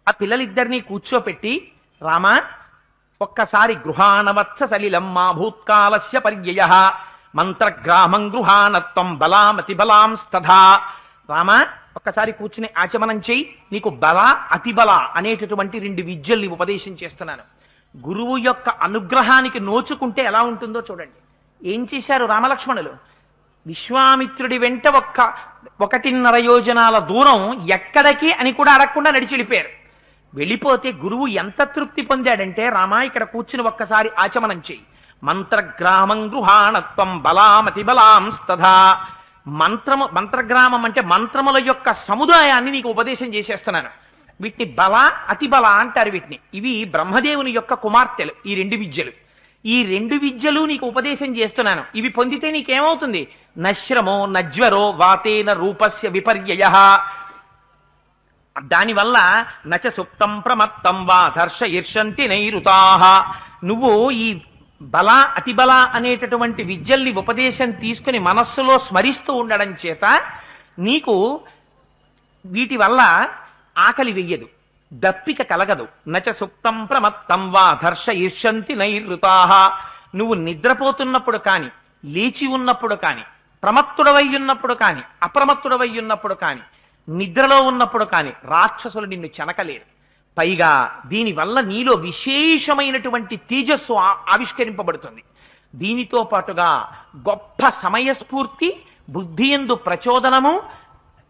ఆ పిల్లలిద్దరినీ కూర్చోపెట్టి, రామా ఒక్కసారి గృహాణవత్స సలిలం మా భూత్కాలస్య పర్యయ మంత్రగ్రామం గృహాణత్వం బలామతి బలాంస్తథా. రామా ఒక్కసారి కూర్చుని ఆచమనం చెయ్యి, నీకు బల అతిబల అనేటటువంటి 2 విద్యల్ని ఉపదేశం చేస్తున్నాను. గురువు యొక్క అనుగ్రహానికి నోచుకుంటే ఎలా ఉంటుందో చూడండి. ఏం చేశారు రామలక్ష్మణులు? విశ్వామిత్రుడి వెంట 1.5 యోజనాల దూరం ఎక్కడికి అని కూడా అడగకుండా నడిచి వెళ్ళిపోయారు. వెళ్ళిపోతే గురువు ఎంత తృప్తి పొందాడంటే, రామా ఇక్కడ కూర్చుని ఒక్కసారి ఆచమనం చెయ్యి, మంత్రగ్రామం గృహాణత్వం బలామతి బలాంస్తథా. మంత్రగ్రామం అంటే మంత్రముల యొక్క సముదాయాన్ని నీకు ఉపదేశం చేసేస్తున్నాను. వీటిని బల అతిబల అంటారు. వీటిని ఇవి బ్రహ్మదేవుని యొక్క కుమార్తెలు. ఈ 2 విద్యలు, ఈ 2 విద్యలు నీకు ఉపదేశం చేస్తున్నాను. ఇవి పొందితే నీకేమవుతుంది? నశ్రమో నజ్వరో వాతేన రూపస్య విపర్యయ. దానివల్ల నచ సుప్తం ప్రమత్తం వా దర్శ ఈర్షంతి నైరుతాహ. నువ్వు ఈ బల అతిబల అనేటటువంటి విద్యల్ని ఉపదేశం తీసుకుని మనస్సులో స్మరిస్తూ ఉండడం చేత నీకు వీటి వల్ల ఆకలి వెయ్యదు, దప్పిక కలగదు. నచ సుప్తం ప్రమత్తం వా దర్శ ఈర్షంతి నైరుతాహ. నువ్వు నిద్రపోతున్నప్పుడు కాని, లేచి ఉన్నప్పుడు కాని, ప్రమత్తుడవై ఉన్నప్పుడు కాని, అప్రమత్తుడవై ఉన్నప్పుడు కాని, నిద్రలో ఉన్నప్పుడు కాని రాక్షసులు నిన్ను చెనకలేరు. పైగా దీనివల్ల నీలో విశేషమైనటువంటి తేజస్సు ఆవిష్కరింపబడుతుంది. దీనితో పాటుగా గొప్ప సమయస్ఫూర్తి, బుద్ధి యందు ప్రచోదనము,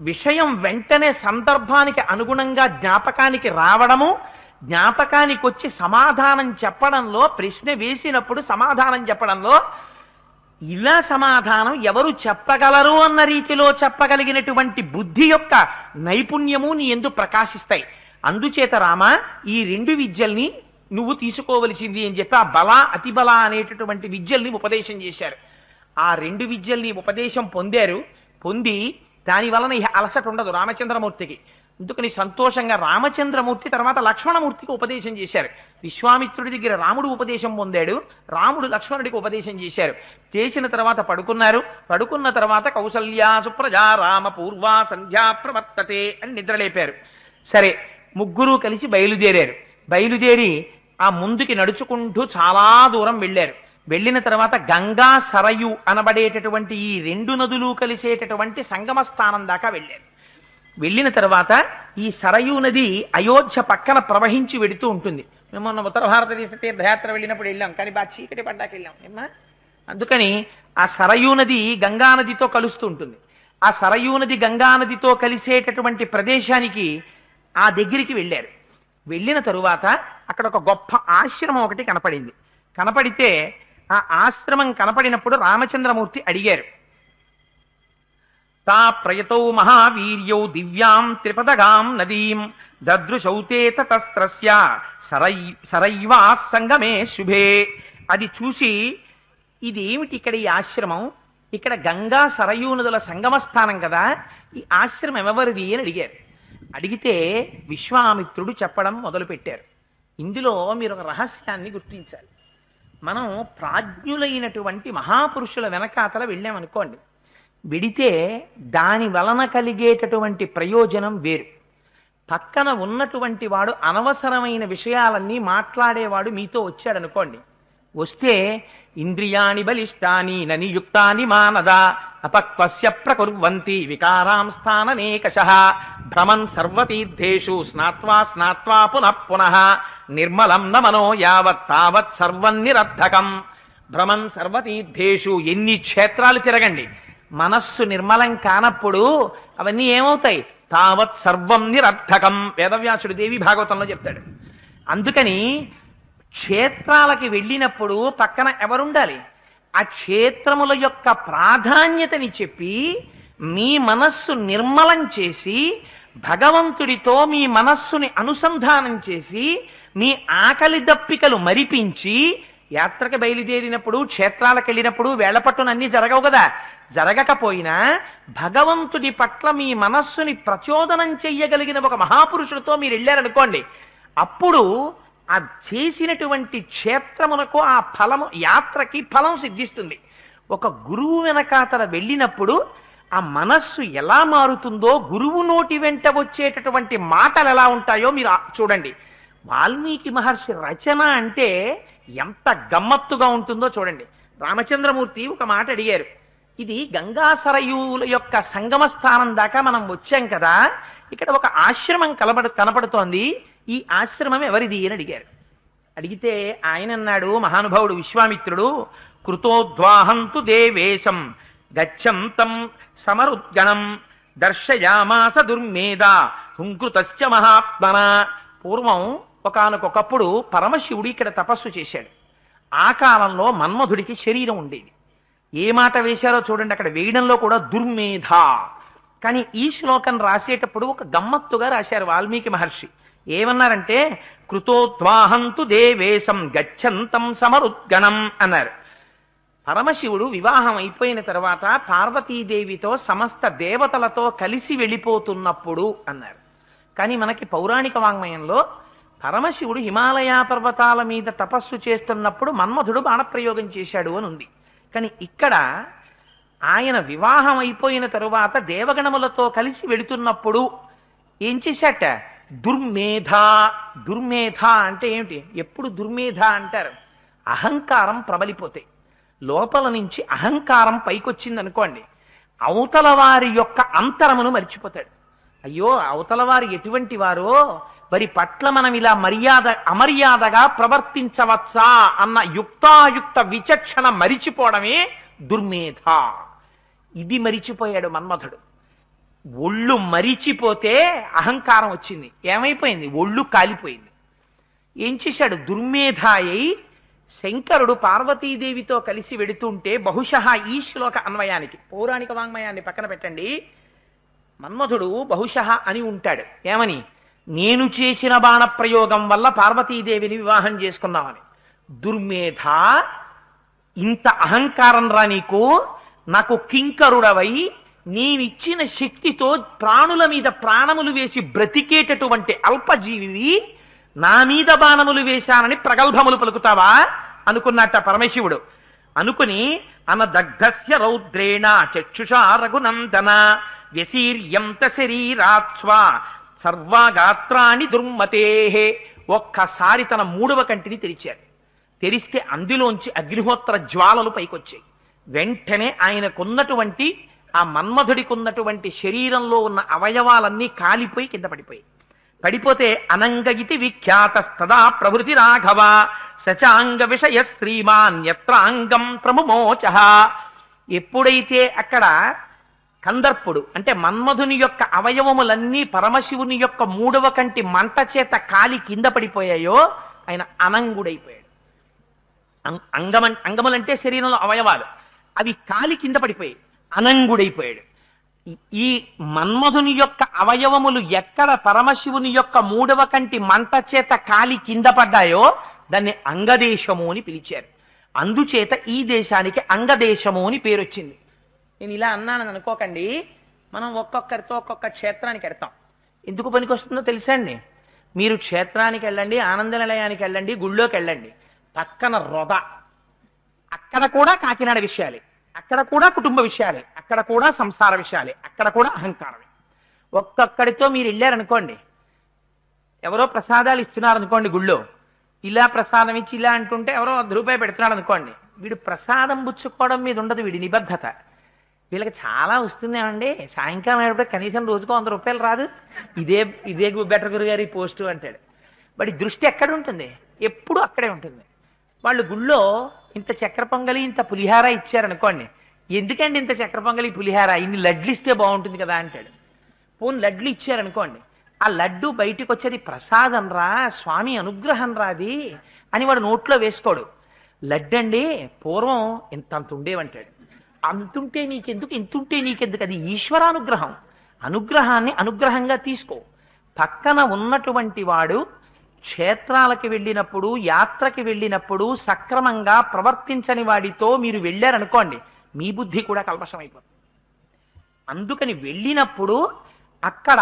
విషయం వెంటనే సందర్భానికి అనుగుణంగా జ్ఞాపకానికి రావడము, జ్ఞాపకానికి వచ్చి సమాధానం చెప్పడంలో, ప్రశ్న వేసినప్పుడు సమాధానం చెప్పడంలో ఇలా సమాధానం ఎవరు చెప్పగలరు అన్న రీతిలో చెప్పగలిగినటువంటి బుద్ధి యొక్క నైపుణ్యము నీ యందు ప్రకాశిస్తాయి. అందుచేత రామ ఈ 2 విద్యల్ని నువ్వు తీసుకోవలసింది అని చెప్పి ఆ బల అతిబల అనేటటువంటి విద్యల్ని ఉపదేశం చేశారు. ఆ 2 విద్యల్ని ఉపదేశం పొందారు. పొంది దాని వలన అలసట ఉండదు రామచంద్రమూర్తికి. అందుకని సంతోషంగా రామచంద్రమూర్తి తర్వాత లక్ష్మణమూర్తికి ఉపదేశం చేశారు. విశ్వామిత్రుడి దగ్గర రాముడు ఉపదేశం పొందాడు, రాముడు లక్ష్మణుడికి ఉపదేశం చేశారు. చేసిన తర్వాత పడుకున్నారు. పడుకున్న తర్వాత కౌసల్యా సుప్రజా రామ పూర్వా సంధ్యా ప్రవర్తతే అని నిద్రలేపారు. సరే, ముగ్గురు కలిసి బయలుదేరారు. బయలుదేరి ఆ ముందుకి నడుచుకుంటూ చాలా దూరం వెళ్ళారు. వెళ్ళిన తర్వాత గంగా సరయు అనబడేటటువంటి ఈ 2 నదులు కలిసేటటువంటి సంగమ స్థానం దాకా వెళ్ళారు. వెళ్ళిన తర్వాత ఈ సరయూ నది అయోధ్య పక్కన ప్రవహించి వెడుతూ ఉంటుంది. మేము మొన్న ఉత్తర భారతదేశ తీర్థయాత్ర వెళ్ళినప్పుడు వెళ్ళాం, కానీ బాగా చీకటి పడ్డాక వెళ్ళాం ఏమా. అందుకని ఆ సరయూ నది గంగానదితో కలుస్తూ ఉంటుంది. ఆ సరయూ నది గంగానదితో కలిసేటటువంటి ప్రదేశానికి ఆ దగ్గరికి వెళ్ళారు. వెళ్ళిన తరువాత అక్కడ ఒక గొప్ప ఆశ్రమం ఒకటి కనపడింది. కనపడితే ఆ ఆశ్రమం కనపడినప్పుడు రామచంద్రమూర్తి అడిగారు, తా ప్రయతౌ మహావీర్యౌ దివ్యాం త్రిపదగాం నదీం దదృశౌతే తతస్త్రస్య సరైవా సంగమే శుభే. అది చూసి ఇదేమిటి ఇక్కడ ఈ ఆశ్రమం, ఇక్కడ గంగా సరయూ నదుల సంగమ స్థానం కదా, ఈ ఆశ్రమం ఎవరిది అని అడిగారు. అడిగితే విశ్వామిత్రుడు చెప్పడం మొదలుపెట్టారు. ఇందులో మీరు ఒక రహస్యాన్ని గుర్తించాలి. మనం ప్రాజ్ఞులైనటువంటి మహాపురుషుల వెనకాతల వెళ్ళామనుకోండి, విడితే దాని వలన కలిగేటటువంటి ప్రయోజనం వేరు. పక్కన ఉన్నటువంటి వాడు అనవసరమైన విషయాలన్నీ మాట్లాడేవాడు మీతో వచ్చాడనుకోండి, వస్తే ఇంద్రియాణి బలిష్టాని ననియుక్తాని మానద అపక్వస్య ప్రకుర్వంతి వికారాం స్థాననేకశః భ్రమన్ సర్వతీర్థేషు స్నాత్వా స్నాత్వా పునః పునః నిర్మలం న మనో యావత్ తావత్ సర్వం నిరర్థకం. భ్రమన్ సర్వతీర్థేషు, ఎన్ని క్షేత్రాలు తిరగండి, మనస్సు నిర్మలం కానప్పుడు అవన్నీ ఏమవుతాయి? తావత్ సర్వం నిరర్థకం. వేదవ్యాసుడు దేవి భాగవతంలో చెప్తాడు. అందుకని క్షేత్రాలకి వెళ్ళినప్పుడు పక్కన ఎవరుండాలి? ఆ క్షేత్రముల యొక్క ప్రాధాన్యతని చెప్పి మీ మనస్సు నిర్మలం చేసి భగవంతుడితో మీ మనస్సుని అనుసంధానం చేసి మీ ఆకలి దప్పికలు మరిపించి, యాత్రకి బయలుదేరినప్పుడు క్షేత్రాలకు వెళ్ళినప్పుడు వేళపట్టునన్నీ జరగవు కదా, జరగకపోయినా భగవంతుడి పట్ల మీ మనస్సుని ప్రచోదనం చెయ్యగలిగిన ఒక మహాపురుషుడితో మీరు వెళ్ళారనుకోండి, అప్పుడు ఆ చేసినటువంటి క్షేత్రమునకు ఆ ఫలము, యాత్రకి ఫలం సిద్ధిస్తుంది. ఒక గురువు వెనకాతల వెళ్ళినప్పుడు ఆ మనస్సు ఎలా మారుతుందో, గురువు నోటి వెంట వచ్చేటటువంటి మాటలు ఎలా ఉంటాయో మీరు చూడండి. వాల్మీకి మహర్షి రచన అంటే ఎంత గమ్మత్తుగా ఉంటుందో చూడండి. రామచంద్రమూర్తి ఒక మాట అడిగారు. ఇది గంగా సరయూల యొక్క సంగమ స్థానం దాకా మనం వచ్చాం కదా, ఇక్కడ ఒక ఆశ్రమం కనపడుతోంది, ఈ ఆశ్రమం ఎవరిది అని అడిగారు. అడిగితే ఆయన అన్నాడు, మహానుభావుడు విశ్వామిత్రుడు, కృతోద్వాహంతు దేవేశం గచ్చంతం సమరుద్గణం దర్శయామాస దుర్మేధ హుంకృతశ్చ మహాత్మన. పూర్వం ఒకానొకప్పుడు పరమశివుడు ఇక్కడ తపస్సు చేశాడు. ఆ కాలంలో మన్మధుడికి శరీరం ఉండేది. ఏ మాట వేశారో చూడండి, అక్కడ వేయడంలో కూడా దుర్మేధ. కానీ ఈ శ్లోకం రాసేటప్పుడు ఒక గమ్మత్తుగా రాశారు వాల్మీకి మహర్షి. ఏమన్నారంటే కృతోద్వాహంతు దేవేశం గచ్చంతం సమరుద్గణం అన్నారు. పరమశివుడు వివాహం అయిపోయిన తర్వాత పార్వతీదేవితో సమస్త దేవతలతో కలిసి వెళ్ళిపోతున్నప్పుడు అన్నారు. కానీ మనకి పౌరాణిక వాంగ్మయంలో పరమశివుడు హిమాలయ పర్వతాల మీద తపస్సు చేస్తున్నప్పుడు మన్మధుడు బాణప్రయోగం చేశాడు అని ఉంది. కానీ ఇక్కడ ఆయన వివాహం అయిపోయిన తరువాత దేవగణములతో కలిసి వెళుతున్నప్పుడు ఏం చేశాట? దుర్మేధ. దుర్మేధ అంటే ఏమిటి? ఎప్పుడు దుర్మేధ అంటారు? అహంకారం ప్రబలిపోతాయి. లోపల నుంచి అహంకారం పైకొచ్చింది అనుకోండి, అవతల వారి యొక్క అంతరమును మర్చిపోతాడు. అయ్యో అవతల వారు ఎటువంటి వారో, వారి పట్ల మనం ఇలా అమర్యాదగా ప్రవర్తించవచ్చా అన్న యుక్తాయుక్త విచక్షణ మరిచిపోవడమే దుర్మేధ. ఇది మరిచిపోయాడు మన్మథుడు. ఒళ్ళు మరిచిపోతే అహంకారం వచ్చింది. ఏమైపోయింది? ఒళ్ళు కాలిపోయింది. ఏం చేశాడు? దుర్మేధాయై శంకరుడు పార్వతీదేవితో కలిసి వెడుతుంటే, బహుశః ఈ శ్లోక అన్వయానికి, పౌరాణిక వాంగ్మయాన్ని పక్కన పెట్టండి, మన్మథుడు బహుశః అని ఉంటాడు. ఏమని? నేను చేసిన బాణప్రయోగం వల్ల పార్వతీదేవిని వివాహం చేసుకున్నామని. దుర్మేధ, ఇంత అహంకారం రా నీకు? నాకు కింకరుడవై నేనిచ్చిన శక్తితో ప్రాణుల మీద ప్రాణములు వేసి బ్రతికేటటువంటి అల్పజీవి నా మీద బాణములు వేశానని ప్రగల్భములు పలుకుతావా అనుకున్నట్ట పరమశివుడు. అనుకుని అనదగ్ధస్య రౌద్రేణ చక్షుషా రఘునందన వ్యశీర్యంత శరీరాత్స్వ సర్వాగాత్రాన్ని దుర్మతే. ఒక్కసారి తన 3వ కంటిని తెరిచాడు. తెరిస్తే అందులోంచి అగ్నిహోత్ర జ్వాలలు పైకొచ్చాయి. వెంటనే ఆయనకున్నటువంటి, ఆ మన్మధుడికున్నటువంటి శరీరంలో ఉన్న అవయవాలన్నీ కాలిపోయి కింద పడిపోయి. పడిపోతే అనంగగితి విఖ్యాతస్తదా ప్రభృతి రాఘవ సచాంగ విషయ శ్రీమాన్యత్రాంగం ప్రముమోచ. ఎప్పుడైతే అక్కడ కందర్పుడు అంటే మన్మధుని యొక్క అవయవములన్నీ పరమశివుని యొక్క 3వ కంటి మంట చేత కాలి కింద పడిపోయాయో ఆయన అనంగుడైపోయాడు. అంగములంటే శరీరంలో అవయవాలు, అవి కాలి కింద పడిపోయాయి, అనంగుడైపోయాడు. ఈ మన్మధుని యొక్క అవయవములు ఎక్కడ పరమశివుని యొక్క 3వ కంటి మంట చేత కాలి కింద పడ్డాయో దాన్ని అంగదేశము అని పిలిచారు. అందుచేత ఈ దేశానికి అంగదేశము అని పేరు వచ్చింది. నేను ఇలా అన్నానని అనుకోకండి, మనం ఒక్కొక్కరితో ఒక్కొక్క క్షేత్రానికి వెళ్తాం. ఎందుకు పనికి వస్తుందో తెలుసా అండి? మీరు క్షేత్రానికి వెళ్ళండి, ఆనంద నిలయానికి వెళ్ళండి, గుళ్ళోకి వెళ్ళండి, పక్కన రొద, అక్కడ కూడా కాకినాడ విషయాలే, అక్కడ కూడా కుటుంబ విషయాలే, అక్కడ కూడా సంసార విషయాలే, అక్కడ కూడా అహంకారమే. ఒక్కొక్కడితో మీరు వెళ్ళారనుకోండి, ఎవరో ప్రసాదాలు ఇస్తున్నారు అనుకోండి గుళ్ళో, ఇలా ప్రసాదం ఇచ్చి ఇలా అంటుంటే ఎవరో ₹1 పెడుతున్నాడు అనుకోండి, వీడు ప్రసాదం పుచ్చుకోవడం మీద ఉండదు వీడి నిబద్ధత. వీళ్ళకి చాలా వస్తుందేమండి, సాయంకాలం అయినప్పుడు కనీసం రోజుకో ₹100 రాదు, ఇదే బెటర్ గురుగారి పోస్టు అంటాడు. వాడి దృష్టి ఎక్కడ ఉంటుంది? ఎప్పుడు అక్కడే ఉంటుంది. వాళ్ళు గుళ్ళో ఇంత చక్కెర పొంగలి ఇంత పులిహార ఇచ్చారనుకోండి, ఎందుకండి ఇంత చక్కెర పొంగలి పులిహార, ఇన్ని లడ్లు ఇస్తే బాగుంటుంది కదా అంటాడు. పోనీ లడ్లు ఇచ్చారనుకోండి, ఆ లడ్డు బయటికి వచ్చేది ప్రసాదం రా, స్వామి అనుగ్రహం రాది అని వాడు నోట్లో వేసుకోడు. లడ్డండి పూర్వం ఇంతంత ఉండేవంటాడు. అంతుంటే నీకెందుకు, ఇంతుంటే నీకెందుకు? అది ఈశ్వరానుగ్రహం. అనుగ్రహాన్ని అనుగ్రహంగా తీసుకో. పక్కన ఉన్నటువంటి వాడు క్షేత్రాలకి వెళ్ళినప్పుడు, యాత్రకి వెళ్ళినప్పుడు సక్రమంగా ప్రవర్తించని వాడితో మీరు వెళ్ళారనుకోండి, మీ బుద్ధి కూడా కల్మషమైపోతుంది. అందుకని వెళ్ళినప్పుడు అక్కడ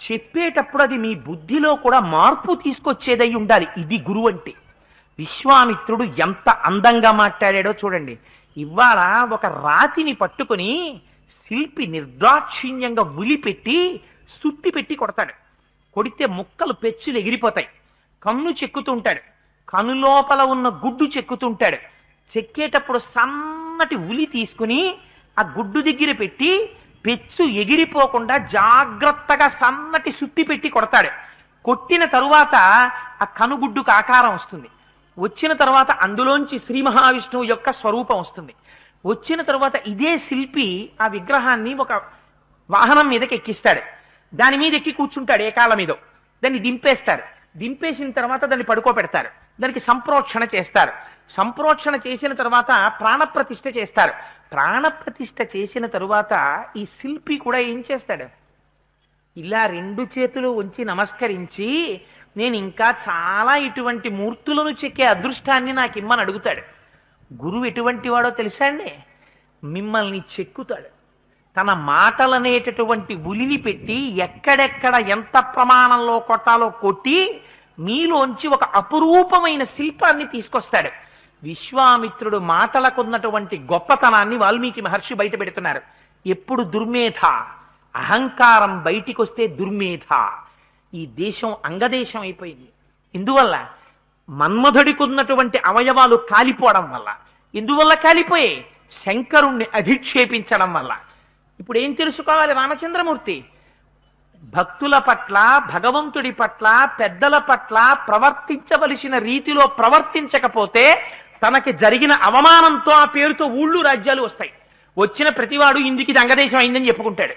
చెప్పేటప్పుడు అది మీ బుద్ధిలో కూడా మార్పు తీసుకొచ్చేదై ఉండాలి. ఇది గురువు అంటే. విశ్వామిత్రుడు ఎంత అందంగా మాట్లాడాడో చూడండి. ఇవాళ ఒక రాతిని పట్టుకుని శిల్పి నిర్దాక్షిణ్యంగా ఉలిపెట్టి సుత్తి పెట్టి కొడతాడు. కొడితే ముక్కలు పెచ్చులు ఎగిరిపోతాయి. కన్ను చెక్కుతుంటాడు, కను లోపల ఉన్న గుడ్డు చెక్కుతుంటాడు. చెక్కేటప్పుడు సన్నటి ఉలి తీసుకుని ఆ గుడ్డు దగ్గర పెట్టి పెచ్చు ఎగిరిపోకుండా జాగ్రత్తగా సన్నటి సుత్తి పెట్టి కొడతాడు. కొట్టిన తరువాత ఆ కనుగుడ్డుకు ఆకారం వస్తుంది. వచ్చిన తర్వాత అందులోంచి శ్రీ మహావిష్ణువు యొక్క స్వరూపం వస్తుంది. వచ్చిన తర్వాత ఇదే శిల్పి ఆ విగ్రహాన్ని ఒక వాహనం మీదకి ఎక్కిస్తాడు. దాని మీద ఎక్కి కూర్చుంటాడు ఏ కాళ్ళ మీదో. దాన్ని దింపేస్తారు. దింపేసిన తర్వాత దాన్ని పడుకోబెడతారు. దానికి సంప్రోక్షణ చేస్తారు. సంప్రోక్షణ చేసిన తర్వాత ప్రాణప్రతిష్ఠ చేస్తారు. ప్రాణప్రతిష్ఠ చేసిన తరువాత ఈ శిల్పి కూడా ఏం చేస్తాడు? ఇలా రెండు చేతులు ఉంచి నమస్కరించి నేను ఇంకా చాలా ఇటువంటి మూర్తులను చెక్కే అదృష్టాన్ని నాకు ఇమ్మని అడుగుతాడు. గురువు ఎటువంటి వాడో తెలుసా అండి? మిమ్మల్ని చెక్కుతాడు. తన మాటలనేటటువంటి ఉలిని పెట్టి ఎక్కడెక్కడ ఎంత ప్రమాణంలో కొట్టాలో కొట్టి మీలోంచి ఒక అపురూపమైన శిల్పాన్ని తీసుకొస్తాడు. విశ్వామిత్రుడు మాటలకున్నటువంటి గొప్పతనాన్ని వాల్మీకి మహర్షి బయట పెడుతున్నారు. ఎప్పుడు దుర్మేధ, అహంకారం బయటికి వస్తే దుర్మేధ. ఈ దేశం అంగదేశం అయిపోయింది. ఎందువల్ల? మన్మధుడికి ఉన్నటువంటి అవయవాలు కాలిపోవడం వల్ల. ఎందువల్ల కాలిపోయే? శంకరుణ్ణి అధిక్షేపించడం వల్ల. ఇప్పుడు ఏం తెలుసుకోవాలి రామచంద్రమూర్తి? భక్తుల పట్ల, భగవంతుడి పట్ల, పెద్దల పట్ల ప్రవర్తించవలసిన రీతిలో ప్రవర్తించకపోతే తనకి జరిగిన అవమానంతో ఆ పేరుతో ఊళ్ళు రాజ్యాలు వస్తాయి. వచ్చిన ప్రతివాడు ఇందుకు ఇది అంగదేశం అయిందని చెప్పుకుంటాడు.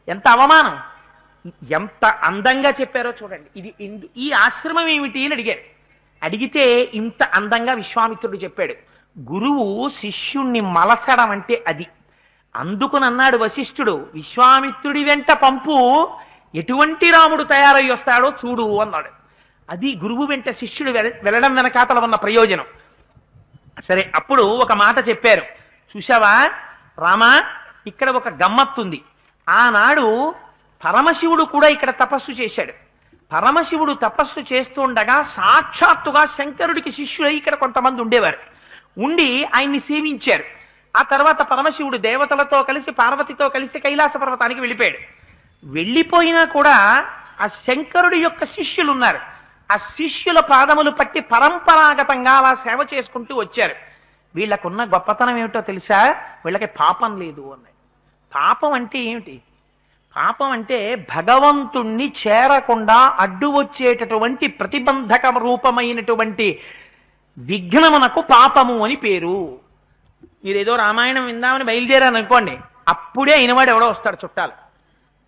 ఎంత అవమానం! ఎంత అందంగా చెప్పారో చూడండి. ఇది ఈ ఆశ్రమం ఏమిటి అని అడిగారు. అడిగితే ఇంత అందంగా విశ్వామిత్రుడు చెప్పాడు. గురువు శిష్యుణ్ణి మలచడం అంటే అది. అందుకునన్నాడు వశిష్ఠుడు, విశ్వామిత్రుడి వెంట పంపు, ఎటువంటి రాముడు తయారై వస్తాడో చూడు అన్నాడు. అది గురువు వెంట శిష్యుడు వెళ్ళడం వెనకాతల ఉన్న ప్రయోజనం. సరే, అప్పుడు ఒక మాట చెప్పారు. చూశావా రామా, ఇక్కడ ఒక గమ్మత్తుంది. ఆనాడు పరమశివుడు కూడా ఇక్కడ తపస్సు చేశాడు. పరమశివుడు తపస్సు చేస్తుండగా సాక్షాత్తుగా శంకరుడికి శిష్యులై ఇక్కడ కొంతమంది ఉండేవారు. ఉండి ఆయన్ని సేవించారు. ఆ తర్వాత పరమశివుడు దేవతలతో కలిసి, పార్వతితో కలిసి కైలాస పర్వతానికి వెళ్ళిపోయాడు. వెళ్ళిపోయినా కూడా ఆ శంకరుడి యొక్క శిష్యులు ఉన్నారు. ఆ శిష్యుల పాదములు పట్టి పరంపరాగతంగా అలా సేవ చేసుకుంటూ వచ్చారు. వీళ్ళకున్న గొప్పతనం ఏమిటో తెలుసా? వీళ్ళకి పాపం లేదు అన్నాడు. పాపం అంటే ఏమిటి? పాపం అంటే భగవంతుణ్ణి చేరకుండా అడ్డు వచ్చేటటువంటి ప్రతిబంధక రూపమైనటువంటి విఘ్నమునకు పాపము అని పేరు. మీరేదో రామాయణం విందామని బయలుదేరాను అనుకోండి, అప్పుడే అయినవాడు ఎవడో వస్తాడు చుట్టాలు.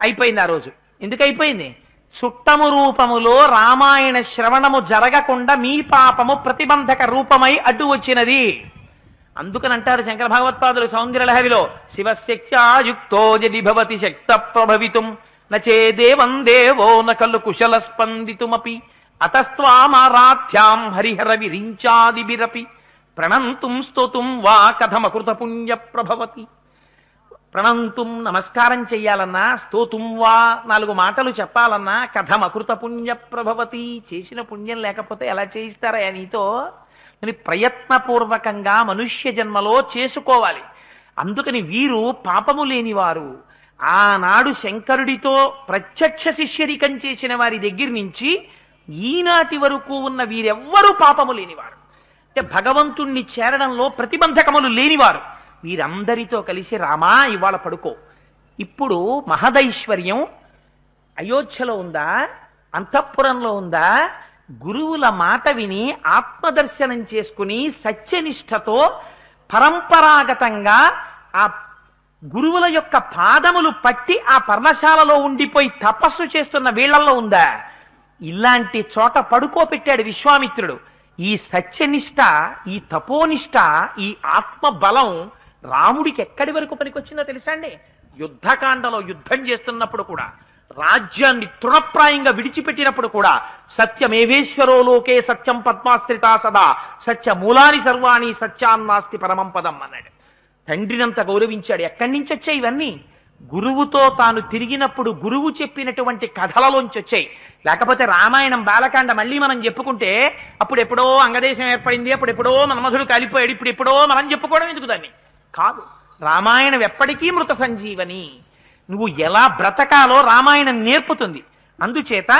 అయిపోయింది ఆ రోజు. ఎందుకు అయిపోయింది? చుట్టము రూపములో రామాయణ శ్రవణము జరగకుండా మీ పాపము ప్రతిబంధక రూపమై అడ్డు వచ్చినది. అందుకని అంటారు శంకర భగవత్పాదులు సౌందర్యలహరిలో, శివశక్త్యాయుక్తో యది భవతి శక్త ప్రభవితుం నచేదేవం దేవో నకలు కుశల స్పందితుమపి అతస్త్వామారాధ్యాం హరిహర విరించాదిభిరపి ప్రణంతుం స్తోతుం వా కథమకృత పుణ్య ప్రభవతి. ప్రణంతుం నమస్కారం చెయ్యాలన్నా, స్తోతుం వా నాలుగు మాటలు చెప్పాలన్నా, కథమకృత పుణ్య ప్రభవతి చేసిన పుణ్యం లేకపోతే ఎలా చేయిస్తారా నీతో? అని ప్రయత్నపూర్వకంగా మనుష్య జన్మలో చేసుకోవాలి. అందుకని వీరు పాపము లేనివారు. ఆనాడు శంకరుడితో ప్రత్యక్ష శిష్యరికం చేసిన వారి దగ్గర నుంచి ఈనాటి వరకు ఉన్న వీరెవ్వరూ పాపము లేనివారు. అంటే భగవంతుణ్ణి చేరడంలో ప్రతిబంధకములు లేనివారు. వీరందరితో కలిసి రామా ఇవాళ పడుకో. ఇప్పుడు మహదైశ్వర్యం అయోధ్యలో ఉందా, అంతఃపురంలో ఉందా? గురువుల మాట విని ఆత్మదర్శనం చేసుకుని సత్యనిష్టతో పరంపరాగతంగా ఆ గురువుల యొక్క పాదములు పట్టి ఆ పర్ణశాలలో ఉండిపోయి తపస్సు చేస్తున్న వీళ్లలో ఉందా? ఇలాంటి చోట పడుకోపెట్టాడు విశ్వామిత్రుడు. ఈ సత్యనిష్ట, ఈ తపోనిష్ట, ఈ ఆత్మబలం రాముడికి ఎక్కడి వరకు పనికొచ్చిందో తెలుసా అండి? యుద్ధకాండలో యుద్ధం చేస్తున్నప్పుడు కూడా, రాజ్యాన్ని తృణప్రాయంగా విడిచిపెట్టినప్పుడు కూడా, సత్యమేవేశ్వరో లోకే సత్యం పద్మాశ్రితా సదా సత్యమూలాని సర్వాణి సత్యాన్నాస్తి పరమం పదం అన్నాడు. తండ్రినంత గౌరవించాడు. ఎక్కడి నుంచి వచ్చాయి ఇవన్నీ? గురువుతో తాను తిరిగినప్పుడు గురువు చెప్పినటువంటి కథలలోంచి వచ్చాయి. లేకపోతే రామాయణం బాలకాండ మళ్ళీ మనం చెప్పుకుంటే అప్పుడెప్పుడో అంగదేశం ఏర్పడింది, అప్పుడెప్పుడో మన్మధుడు కాలిపోయాడు, ఇప్పుడెప్పుడో మనం చెప్పుకోవడం ఎందుకు? దాన్ని కాదు. రామాయణం ఎప్పటికీ మృత సంజీవని. నువ్వు ఎలా బ్రతకాలో రామాయణం నేర్పుతుంది. అందుచేత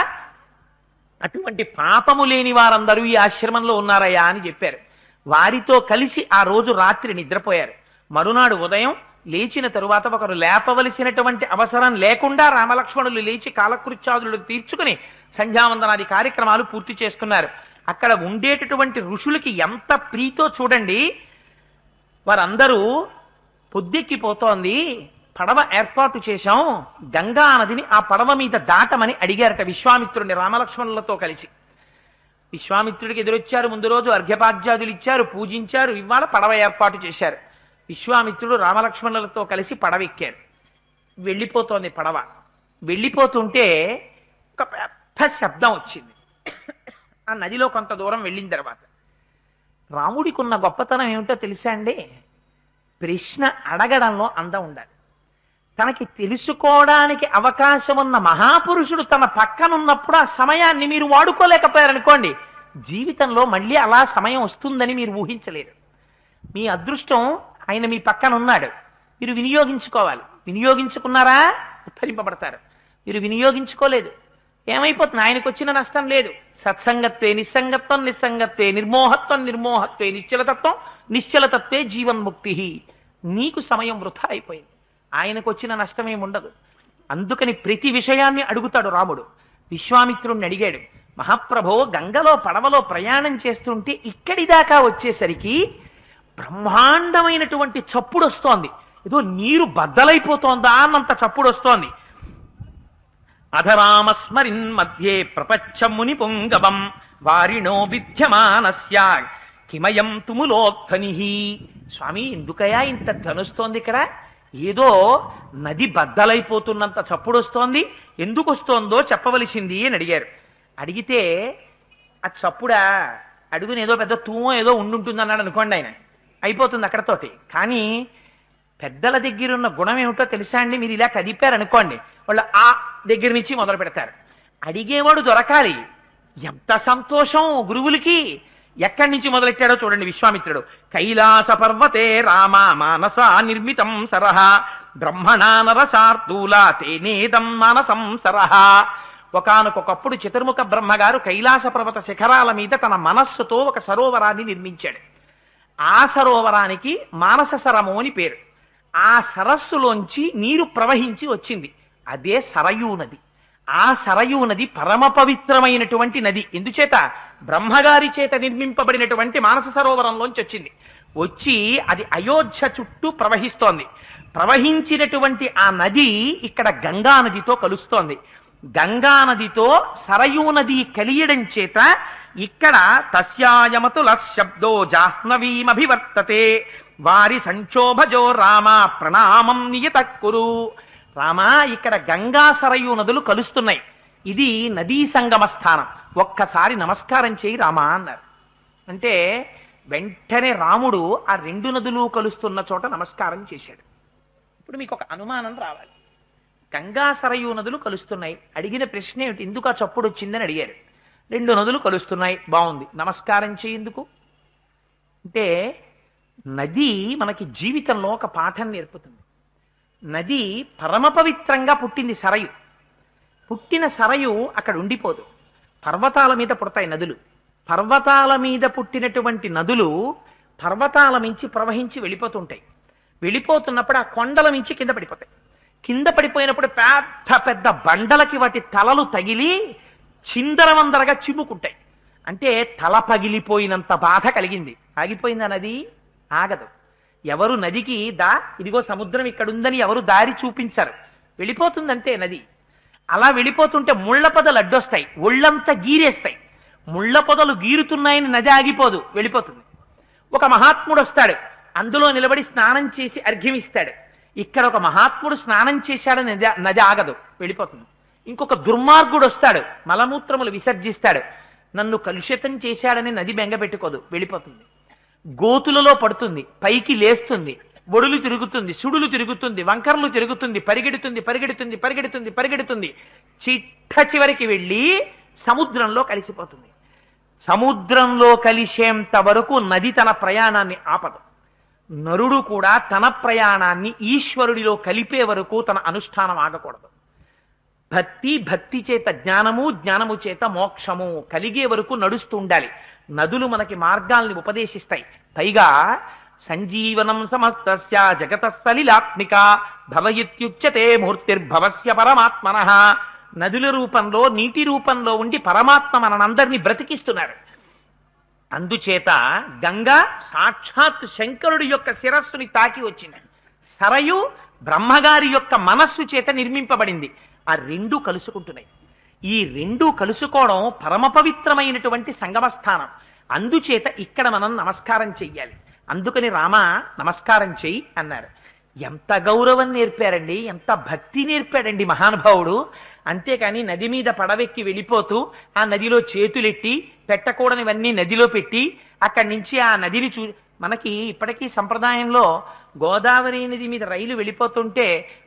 అటువంటి పాపము లేని వారందరూ ఈ ఆశ్రమంలో ఉన్నారయ్యా అని చెప్పారు. వారితో కలిసి ఆ రోజు రాత్రి నిద్రపోయారు. మరునాడు ఉదయం లేచిన తరువాత ఒకరు లేపవలసినటువంటి అవసరం లేకుండా రామలక్ష్మణులు లేచి కాలకృత్యాదులు తీర్చుకుని సంధ్యావందనాది కార్యక్రమాలు పూర్తి చేసుకున్నారు. అక్కడ ఉండేటటువంటి ఋషులకి ఎంత ప్రీతో చూడండి. వారందరూ పొద్దెక్కిపోతోంది, పడవ ఏర్పాటు చేశాం, గంగా నదిని ఆ పడవ మీద దాటమని అడిగారట విశ్వామిత్రుడిని రామలక్ష్మణులతో కలిసి. విశ్వామిత్రుడికి ఎదురొచ్చారు. ముందు రోజు అర్ఘ్యపాద్యాదులు ఇచ్చారు, పూజించారు. ఇవాళ పడవ ఏర్పాటు చేశారు. విశ్వామిత్రుడు రామలక్ష్మణులతో కలిసి పడవ ఎక్కారు. వెళ్ళిపోతోంది పడవ. వెళ్ళిపోతుంటే ఒక పెద్ద శబ్దం వచ్చింది. ఆ నదిలో కొంత దూరం వెళ్ళిన తర్వాత రాముడికి ఉన్న గొప్పతనం ఏమిటో తెలుసా అండి? ప్రశ్న అడగడంలో అందం ఉండాలి. తనకి తెలుసుకోవడానికి అవకాశం ఉన్న మహాపురుషుడు తన పక్కనున్నప్పుడు ఆ సమయాన్ని మీరు వాడుకోలేకపోయారనుకోండి, జీవితంలో మళ్ళీ అలా సమయం వస్తుందని మీరు ఊహించలేరు. మీ అదృష్టం ఆయన మీ పక్కన ఉన్నాడు, మీరు వినియోగించుకోవాలి. వినియోగించుకున్నారా ఉద్ధరింపబడతారు. మీరు వినియోగించుకోలేదు, ఏమైపోతుంది? ఆయనకు వచ్చిన నష్టం లేదు. సత్సంగత్వే నిస్సంగత్వం, నిస్సంగత్వే నిర్మోహత్వం, నిర్మోహత్వే నిశ్చలతత్వం, నిశ్చలతత్వే జీవన్ముక్తి. నీకు సమయం వృధా అయిపోయింది, ఆయనకు వచ్చిన నష్టమేముండదు. అందుకని ప్రతి విషయాన్ని అడుగుతాడు రాముడు. విశ్వామిత్రుడిని అడిగాడు, మహాప్రభో గంగలో పడవలో ప్రయాణం చేస్తుంటే ఇక్కడి దాకా వచ్చేసరికి బ్రహ్మాండమైనటువంటి చప్పుడు వస్తోంది, ఏదో నీరు బద్దలైపోతోందా అన్నంత చప్పుడు వస్తోంది. అధరామస్మరిన్ మధ్యే ప్రపచ్చముని పొంగవం వారిణో విద్యమానస్య కిమయం తుములోధ్వని. స్వామి ఎందుకయా ఇంత ధ్వనిస్తోంది ఇక్కడ? ఏదో నది బద్దలైపోతున్నంత చప్పుడు వస్తోంది, ఎందుకు వస్తోందో చెప్పవలసింది అని అడిగారు. అడిగితే ఆ చప్పుడా అడుగుని ఏదో పెద్ద తూమో ఏదో ఉండుంటుంది అన్నాడు అనుకోండి, ఆయన అయిపోతుంది అక్కడతోటి. కానీ పెద్దల దగ్గరున్న గుణం ఏమిటో తెలుసా అండి? మీరు ఇలా కదిపారనుకోండి, వాళ్ళు ఆ దగ్గర నుంచి మొదలు పెడతారు. అడిగేవాడు దొరకాలి. ఎంత సంతోషం గురువులకి! ఎక్కడి నుంచి మొదలెట్టాడో చూడండి విశ్వామిత్రుడు. కైలాస పర్వతే రామ మానస నిర్మితం సరహ బ్రహ్మణా నరశార్దూల తేనేదం మానసం సరహ. ఒకానొకప్పుడు చతుర్ముఖ బ్రహ్మగారు కైలాస పర్వత శిఖరాల మీద తన మనస్సుతో ఒక సరోవరాన్ని నిర్మించాడు. ఆ సరోవరానికి మానస సరము అని పేరు. ఆ సరస్సులోంచి నీరు ప్రవహించి వచ్చింది, అదే సరయూ నది. ఆ సరయూ నది పరమ పవిత్రమైనటువంటి నది. ఎందుచేత? బ్రహ్మగారి చేత నిర్మింపబడినటువంటి మానస సరోవరంలోంచి వచ్చింది. వచ్చి అది అయోధ్య చుట్టూ ప్రవహిస్తోంది. ప్రవహించినటువంటి ఆ నది ఇక్కడ గంగా నదితో కలుస్తోంది. గంగా నదితో సరయూ నది కలియడం చేత ఇక్కడ తస్యాయమతుల శబ్దో జాహ్నవీమభివర్తతే వారి సంక్షోభజో రామ ప్రణామం నియత కురు. రామా, ఇక్కడ గంగా సరయూ నదులు కలుస్తున్నాయి, ఇది నదీ సంగమ స్థానం, ఒక్కసారి నమస్కారం చేయి రామా అన్నారు. అంటే వెంటనే రాముడు ఆ రెండు నదులు కలుస్తున్న చోట నమస్కారం చేశాడు. ఇప్పుడు మీకు ఒక అనుమానం రావాలి, గంగా సరయూ నదులు కలుస్తున్నాయి, అడిగిన ప్రశ్న ఏమిటి? ఎందుకు ఆ చప్పుడు వచ్చిందని అడిగారు. రెండు నదులు కలుస్తున్నాయి, బాగుంది, నమస్కారం చేయందుకు అంటే నది మనకి జీవితంలో ఒక పాఠం నేర్పుతుంది. నది పరమ పవిత్రంగా పుట్టింది సరయు. పుట్టిన సరయు అక్కడ ఉండిపోదు, పర్వతాల మీద పుడతాయి నదులు. పర్వతాల మీద పుట్టినటువంటి నదులు పర్వతాల మించి ప్రవహించి వెళ్ళిపోతుంటాయి. వెళ్ళిపోతున్నప్పుడు ఆ కొండల మించి కింద పడిపోతాయి. కింద పడిపోయినప్పుడు పెద్ద పెద్ద బండలకి వాటి తలలు తగిలి చిందరవందరగా చిమ్ముకుంటాయి. అంటే తల పగిలిపోయినంత బాధ కలిగింది. ఆగిపోయిందా నది? ఆగదు. ఎవరు నదికి ఇదిగో సముద్రం ఇక్కడుందని ఎవరు దారి చూపించరు, వెళ్ళిపోతుందంతే నది. అలా వెళ్ళిపోతుంటే ముళ్ల పొదలు అడ్డొస్తాయి, ఒళ్ళంతా గీరేస్తాయి. ముళ్ల పొదలు గీరుతున్నాయని నది ఆగిపోదు, వెళ్ళిపోతుంది. ఒక మహాత్ముడు వస్తాడు, అందులో నిలబడి స్నానం చేసి అర్ఘ్యమిస్తాడు. ఇక్కడ ఒక మహాత్ముడు స్నానం చేశాడని నది ఆగదు, వెళ్ళిపోతుంది. ఇంకొక దుర్మార్గుడు వస్తాడు, మలమూత్రములు విసర్జిస్తాడు, నన్ను కలుషితం చేశాడని నది బెంగపెట్టుకోదు, వెళ్ళిపోతుంది. గోతులలో పడుతుంది, పైకి లేస్తుంది, ఒడులు తిరుగుతుంది, సుడులు తిరుగుతుంది, వంకర్లు తిరుగుతుంది, పరిగెడుతుంది పరిగెడుతుంది పరిగెడుతుంది పరిగెడుతుంది, చిట్ట చివరికి వెళ్ళి సముద్రంలో కలిసిపోతుంది. సముద్రంలో కలిసేంత వరకు నది తన ప్రయాణాన్ని ఆపదు. నరుడు కూడా తన ప్రయాణాన్ని ఈశ్వరుడిలో కలిపే వరకు తన అనుష్ఠానం ఆగకూడదు. భక్తి చేత జ్ఞానము, జ్ఞానము చేత మోక్షము కలిగే వరకు నడుస్తూ ఉండాలి. నదులు మనకి మార్గాల్ని ఉపదేశిస్తాయి. పైగా సంజీవనం సమస్తస్య జగత సలిలాత్మిక భవయిత్యుచ్యతే మూర్తిర్భవస్య పరమాత్మనః. నదుల రూపంలో, నీటి రూపంలో ఉండి పరమాత్మ మనందరినీ బ్రతికిస్తున్నారు. అందుచేత గంగా సాక్షాత్ శంకరుడి యొక్క శిరస్సుని తాకి వచ్చింది. సరయు బ్రహ్మగారి యొక్క మనస్సు చేత నిర్మింపబడింది. ఆ రెండూ కలుసుకుంటున్నాయి. ఈ రెండూ కలుసుకోవడం పరమ పవిత్రమైనటువంటి సంగమస్థానం. అందుచేత ఇక్కడ మనం నమస్కారం చెయ్యాలి. అందుకని రామ నమస్కారం చెయ్యి అన్నారు. ఎంత గౌరవం నేర్పారండి, ఎంత భక్తి నేర్పాడండి మహానుభావుడు. అంతేకాని నది మీద పడవెక్కి వెళ్ళిపోతూ ఆ నదిలో చేతులెట్టి పెట్టకూడనివన్నీ నదిలో పెట్టి అక్కడి నుంచి ఆ నదిని మనకి ఇప్పటికీ సంప్రదాయంలో గోదావరి నది మీద రైలు వెళ్ళిపోతుంటే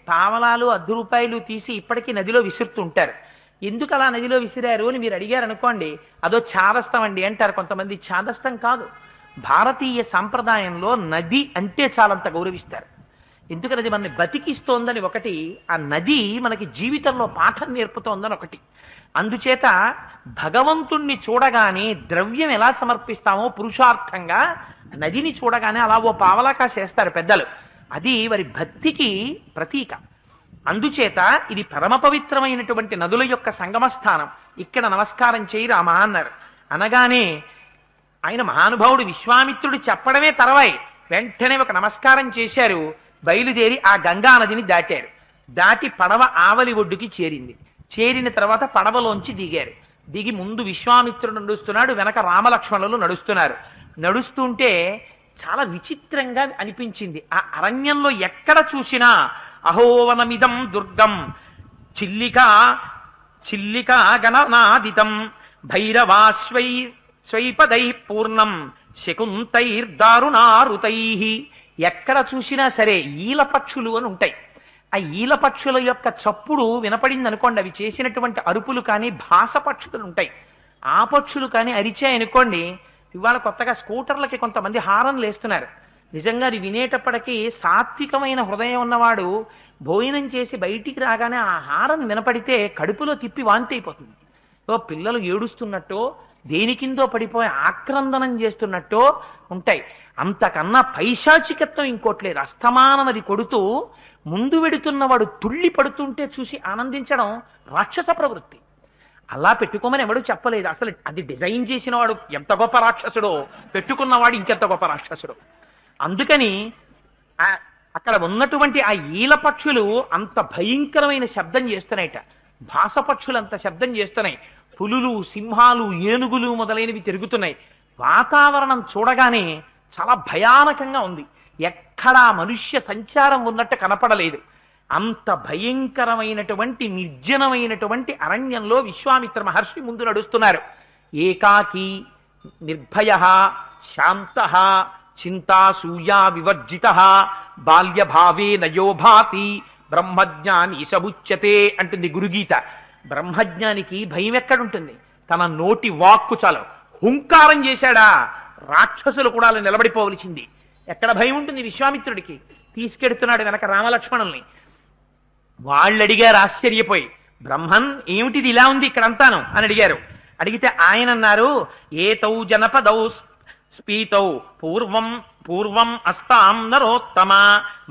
పావలాలు ₹10 తీసి ఇప్పటికీ నదిలో విసురుతుంటారు. ఎందుకు అలా నదిలో విసిరారు అని మీరు అడిగారు అనుకోండి, అదో ఛాదస్తం అండి అంటారు కొంతమంది. ఛాదస్తం కాదు. భారతీయ సంప్రదాయంలో నది అంటే చాలంత గౌరవిస్తారు. ఎందుకని అది మనల్ని బతికిస్తోందని ఒకటి, ఆ నది మనకి జీవితంలో పాఠం నేర్పుతోందని ఒకటి. అందుచేత భగవంతుణ్ణి చూడగానే ద్రవ్యం ఎలా సమర్పిస్తామో పురుషార్థంగా నదిని చూడగానే అలా ఓ పావలాకా చేస్తారు పెద్దలు. అది వారి భక్తికి ప్రతీక. అందుచేత ఇది పరమ పవిత్రమైనటువంటి నదుల యొక్క సంగమస్థానం. ఇక్కడ నమస్కారం చేయి రామా అన్నారు. అనగానే ఆయన మహానుభావుడు విశ్వామిత్రుడు చెప్పడమే తర్వాయి వెంటనే ఒక నమస్కారం చేశారు. బయలుదేరి ఆ గంగా నదిని దాటారు. దాటి పడవ ఆవలి ఒడ్డుకి చేరింది. చేరిన తర్వాత పడవలోంచి దిగారు. దిగి ముందు విశ్వామిత్రుడు నడుస్తున్నాడు, వెనక రామలక్ష్మణులు నడుస్తున్నారు. నడుస్తుంటే చాలా విచిత్రంగా అనిపించింది. ఆ అరణ్యంలో ఎక్కడ చూసినా అహోవనమిదం దుర్గం చిల్లికా గణనాదితం భైరవాశ్వైపదై పూర్ణం శకుంతైర్దారుణారుతై. ఎక్కడ చూసినా సరే ఈల పక్షులు అని ఉంటాయి. ఆ ఈల పక్షుల యొక్క చప్పుడు వినపడింది అనుకోండి, అవి చేసినటువంటి అరుపులు కానీ భాస పక్షులు ఉంటాయి. ఆ పక్షులు కానీ అరిచాయనుకోండి, ఇవాళ కొత్తగా స్కూటర్లకి కొంతమంది హారన్లు వేస్తున్నారు. నిజంగా అది వినేటప్పటికీ సాత్వికమైన హృదయం ఉన్నవాడు భోజనం చేసి బయటికి రాగానే ఆ హారన్ వినపడితే కడుపులో తిప్పి వాంతి అయిపోతుంది. పిల్లలు ఏడుస్తున్నట్టో దేనికిందో పడిపోయి ఆక్రందనం చేస్తున్నట్టో ఉంటాయి. అంతకన్నా పైశాచికత్వం ఇంకోట్లేదు. అస్తమానం అది కొడుతూ ముందు వెడుతున్నవాడు తుళ్ళి పడుతుంటే చూసి ఆనందించడం రాక్షస ప్రవృత్తి. అలా పెట్టుకోమని ఎవడు చెప్పలేదు. అసలు అది డిజైన్ చేసిన వాడు ఎంత గొప్ప రాక్షసుడో, పెట్టుకున్నవాడు ఇంకెంత గొప్ప రాక్షసుడు. అందుకని అక్కడ ఉన్నటువంటి ఆ ఈల పక్షులు అంత భయంకరమైన శబ్దం చేస్తున్నాయిట. భాస పక్షులు అంత శబ్దం చేస్తున్నాయి. పులులు, సింహాలు, ఏనుగులు మొదలైనవి తిరుగుతున్నాయి. వాతావరణం చూడగానే చాలా భయానకంగా ఉంది. ఎక్కడా మనుష్య సంచారం ఉన్నట్టు కనపడలేదు. అంత భయంకరమైనటువంటి నిర్జనమైనటువంటి అరణ్యంలో విశ్వామిత్ర మహర్షి ముందు నడుస్తున్నారు. ఏకాకి నిర్భయ శాంత చింతాసూయా వివర్జిత బాల్యభావే నయోభాతి బ్రహ్మజ్ఞాని సముచ్యతే అంటుంది గురుగీత. బ్రహ్మజ్ఞానికి భయం ఎక్కడుంటుంది? తన నోటి వాక్కు చాలు. హుంకారం చేశాడా రాక్షసులు కూడా అలా నిలబడిపోవలసింది. ఎక్కడ భయం ఉంటుంది విశ్వామిత్రుడికి? తీసుకెడుతున్నాడు వెనక రామలక్ష్మణుల్ని. వాళ్ళు అడిగారు ఆశ్చర్యపోయి, బ్రహ్మన్ ఏమిటిది ఇలా ఉంది ఇక్కడంతాను అని అడిగారు. అడిగితే ఆయన అన్నారు, ఏతౌ జనపదౌ స్పీతౌ పూర్వం అస్తాం నరోత్తమ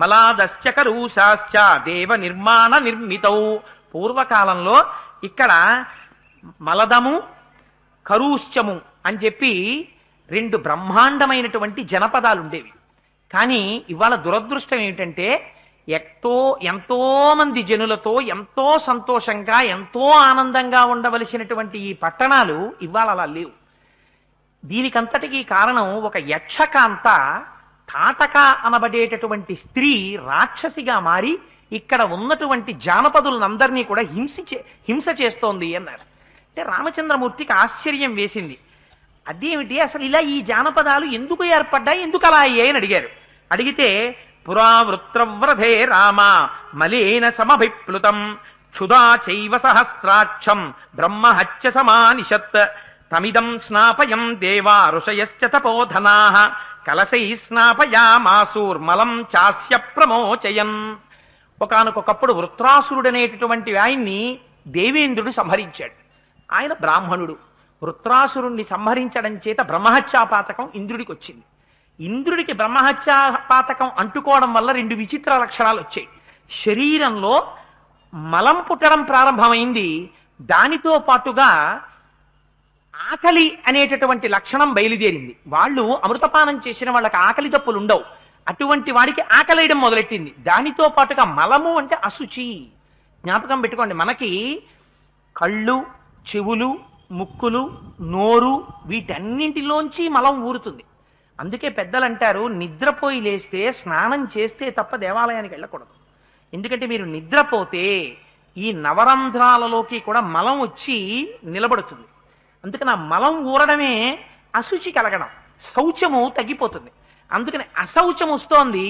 మలాదశ్చ కరూషాశ్చ దేవ నిర్మాణ నిర్మితౌ. పూర్వకాలంలో ఇక్కడ మలదము, కరూశ్చము అని చెప్పి 2 బ్రహ్మాండమైనటువంటి జనపదాలు ఉండేవి. కానీ ఇవాళ దురదృష్టం ఏమిటంటే ఎంతో మంది జనులతో ఎంతో సంతోషంగా ఎంతో ఆనందంగా ఉండవలసినటువంటి ఈ పట్టణాలు ఇవాళ అలా లేవు. దీనికంతటికీ కారణం ఒక యక్షకాంత తాటక అనబడేటటువంటి స్త్రీ రాక్షసిగా మారి ఇక్కడ ఉన్నటువంటి జానపదులందరినీ కూడా హింస చేస్తోంది అన్నారు. అంటే రామచంద్రమూర్తికి ఆశ్చర్యం వేసింది. అదేమిటి అసలు ఇలా ఈ జానపదాలు ఎందుకు ఏర్పడ్డాయి, ఎందుకు అలా అయ్యాయి అని అడిగారు. అడిగితే పురావృత్రవ్రధే రామ మలేన సమభిప్లుతం క్షుదా చైవ సహస్రాక్షం బ్రహ్మహత్య సమానిషత్ తమిదం స్నాపయం దేవా ఋషయశ్చ తపోధనాః కలశై స్నాపయామాసూర్మలం చాస్య ప్రమోచయన్. ఒకానొకప్పుడు వృత్రాసురుడనేటటువంటి ఆయన్ని దేవేంద్రుడు సంహరించాడు. ఆయన బ్రాహ్మణుడు. వృత్రాసురుణ్ణి సంహరించడం చేత బ్రహ్మహత్యాపాతకం ఇంద్రుడికి వచ్చింది. ఇంద్రుడికి బ్రహ్మహత్యాపాతకం అంటుకోవడం వల్ల 2 విచిత్ర లక్షణాలు వచ్చాయి. శరీరంలో మలం పుట్టడం ప్రారంభమైంది. దానితో పాటుగా ఆకలి అనేటటువంటి లక్షణం బయలుదేరింది. వాళ్ళు అమృతపానం చేసిన వాళ్ళకి ఆకలి దప్పులు ఉండవు. అటువంటి వాడికి ఆకలేయడం మొదలెట్టింది. దానితో పాటుగా మలము అంటే అశుచి. జ్ఞాపకం పెట్టుకోండి, మనకి కళ్ళు, చెవులు, ముక్కులు, నోరు వీటన్నింటిలోంచి మలం ఊరుతుంది. అందుకే పెద్దలు అంటారు, నిద్రపోయి లేస్తే స్నానం చేస్తే తప్ప దేవాలయానికి వెళ్ళకూడదు. ఎందుకంటే మీరు నిద్రపోతే ఈ నవరంధ్రాలలోకి కూడా మలం వచ్చి నిలబడుతుంది. అందుకని ఆ మలం ఊరడమే అశుచి కలగడం, శౌచము తగ్గిపోతుంది. అందుకని అశౌచం వస్తోంది,